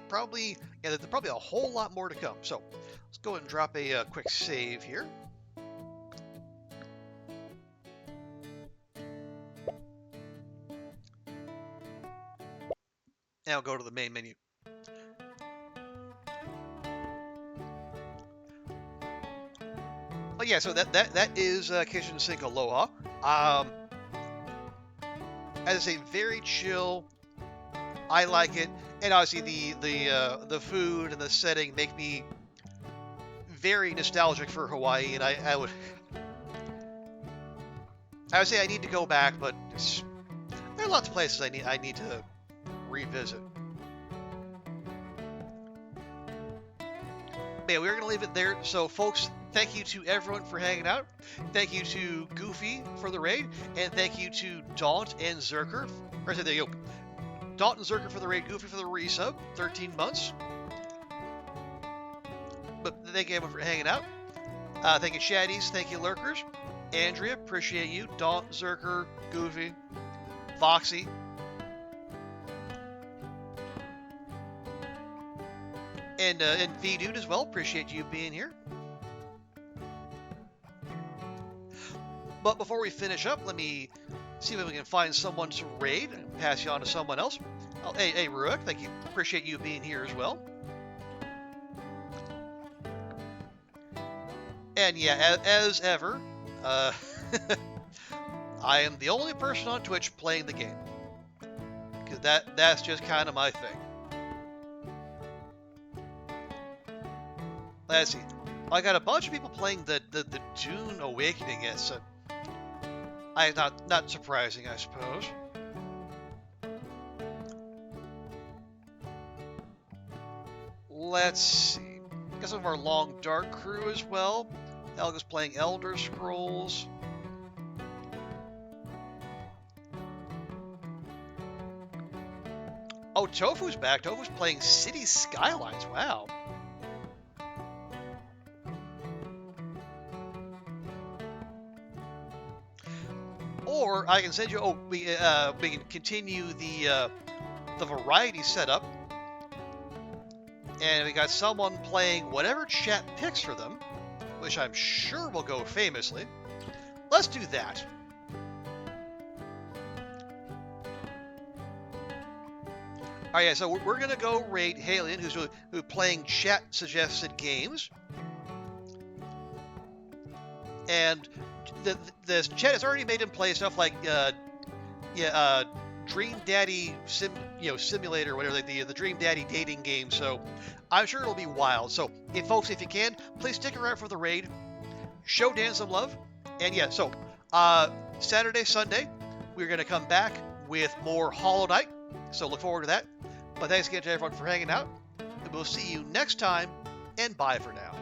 there's probably a whole lot more to come. So let's go ahead and drop a quick save here. Now go to the main menu. But yeah, so that is Kitchen Sink Aloha. As I say, very chill. I like it, and obviously the food and the setting make me very nostalgic for Hawaii, and I would say I need to go back, but there are lots of places I need to revisit. But yeah, we're going to leave it there. So, folks, thank you to everyone for hanging out. Thank you to Goofy for the raid, and thank you to Daunt and Zerker. Or there you go. Daunt and Zerker for the raid, Goofy for the resub, 13 months. But thank you everyone for hanging out. Thank you, Shaddies. Thank you, Lurkers. Andrea, appreciate you. Daunt, Zerker, Goofy, Foxy. And V-Dude as well. Appreciate you being here. But before we finish up, let me see if we can find someone to raid and pass you on to someone else. Oh, hey, Ruik, thank you. Appreciate you being here as well. And yeah, as ever, I am the only person on Twitch playing the game. Because that's just kind of my thing. Let's see. I got a bunch of people playing the Dune Awakening. It's not surprising, I suppose. Let's see. got some of our Long Dark crew as well. Helga's playing Elder Scrolls. Oh, Tofu's back. Tofu's playing City Skylines. Wow. Or I can send you. Oh, we can continue the variety setup, and we got someone playing whatever chat picks for them, which I'm sure will go famously. Let's do that. All right, yeah, so we're gonna go raid Halion, who's playing chat suggested games, and the chat has already made him play stuff like Dream Daddy Simulator, whatever, like the Dream Daddy dating game. So I'm sure it'll be wild. So folks, if you can, please stick around for the raid. Show Dan some love, and yeah, so Saturday, Sunday, we're gonna come back with more Hollow Knight. So look forward to that. But thanks again to everyone for hanging out. And we'll see you next time, and bye for now.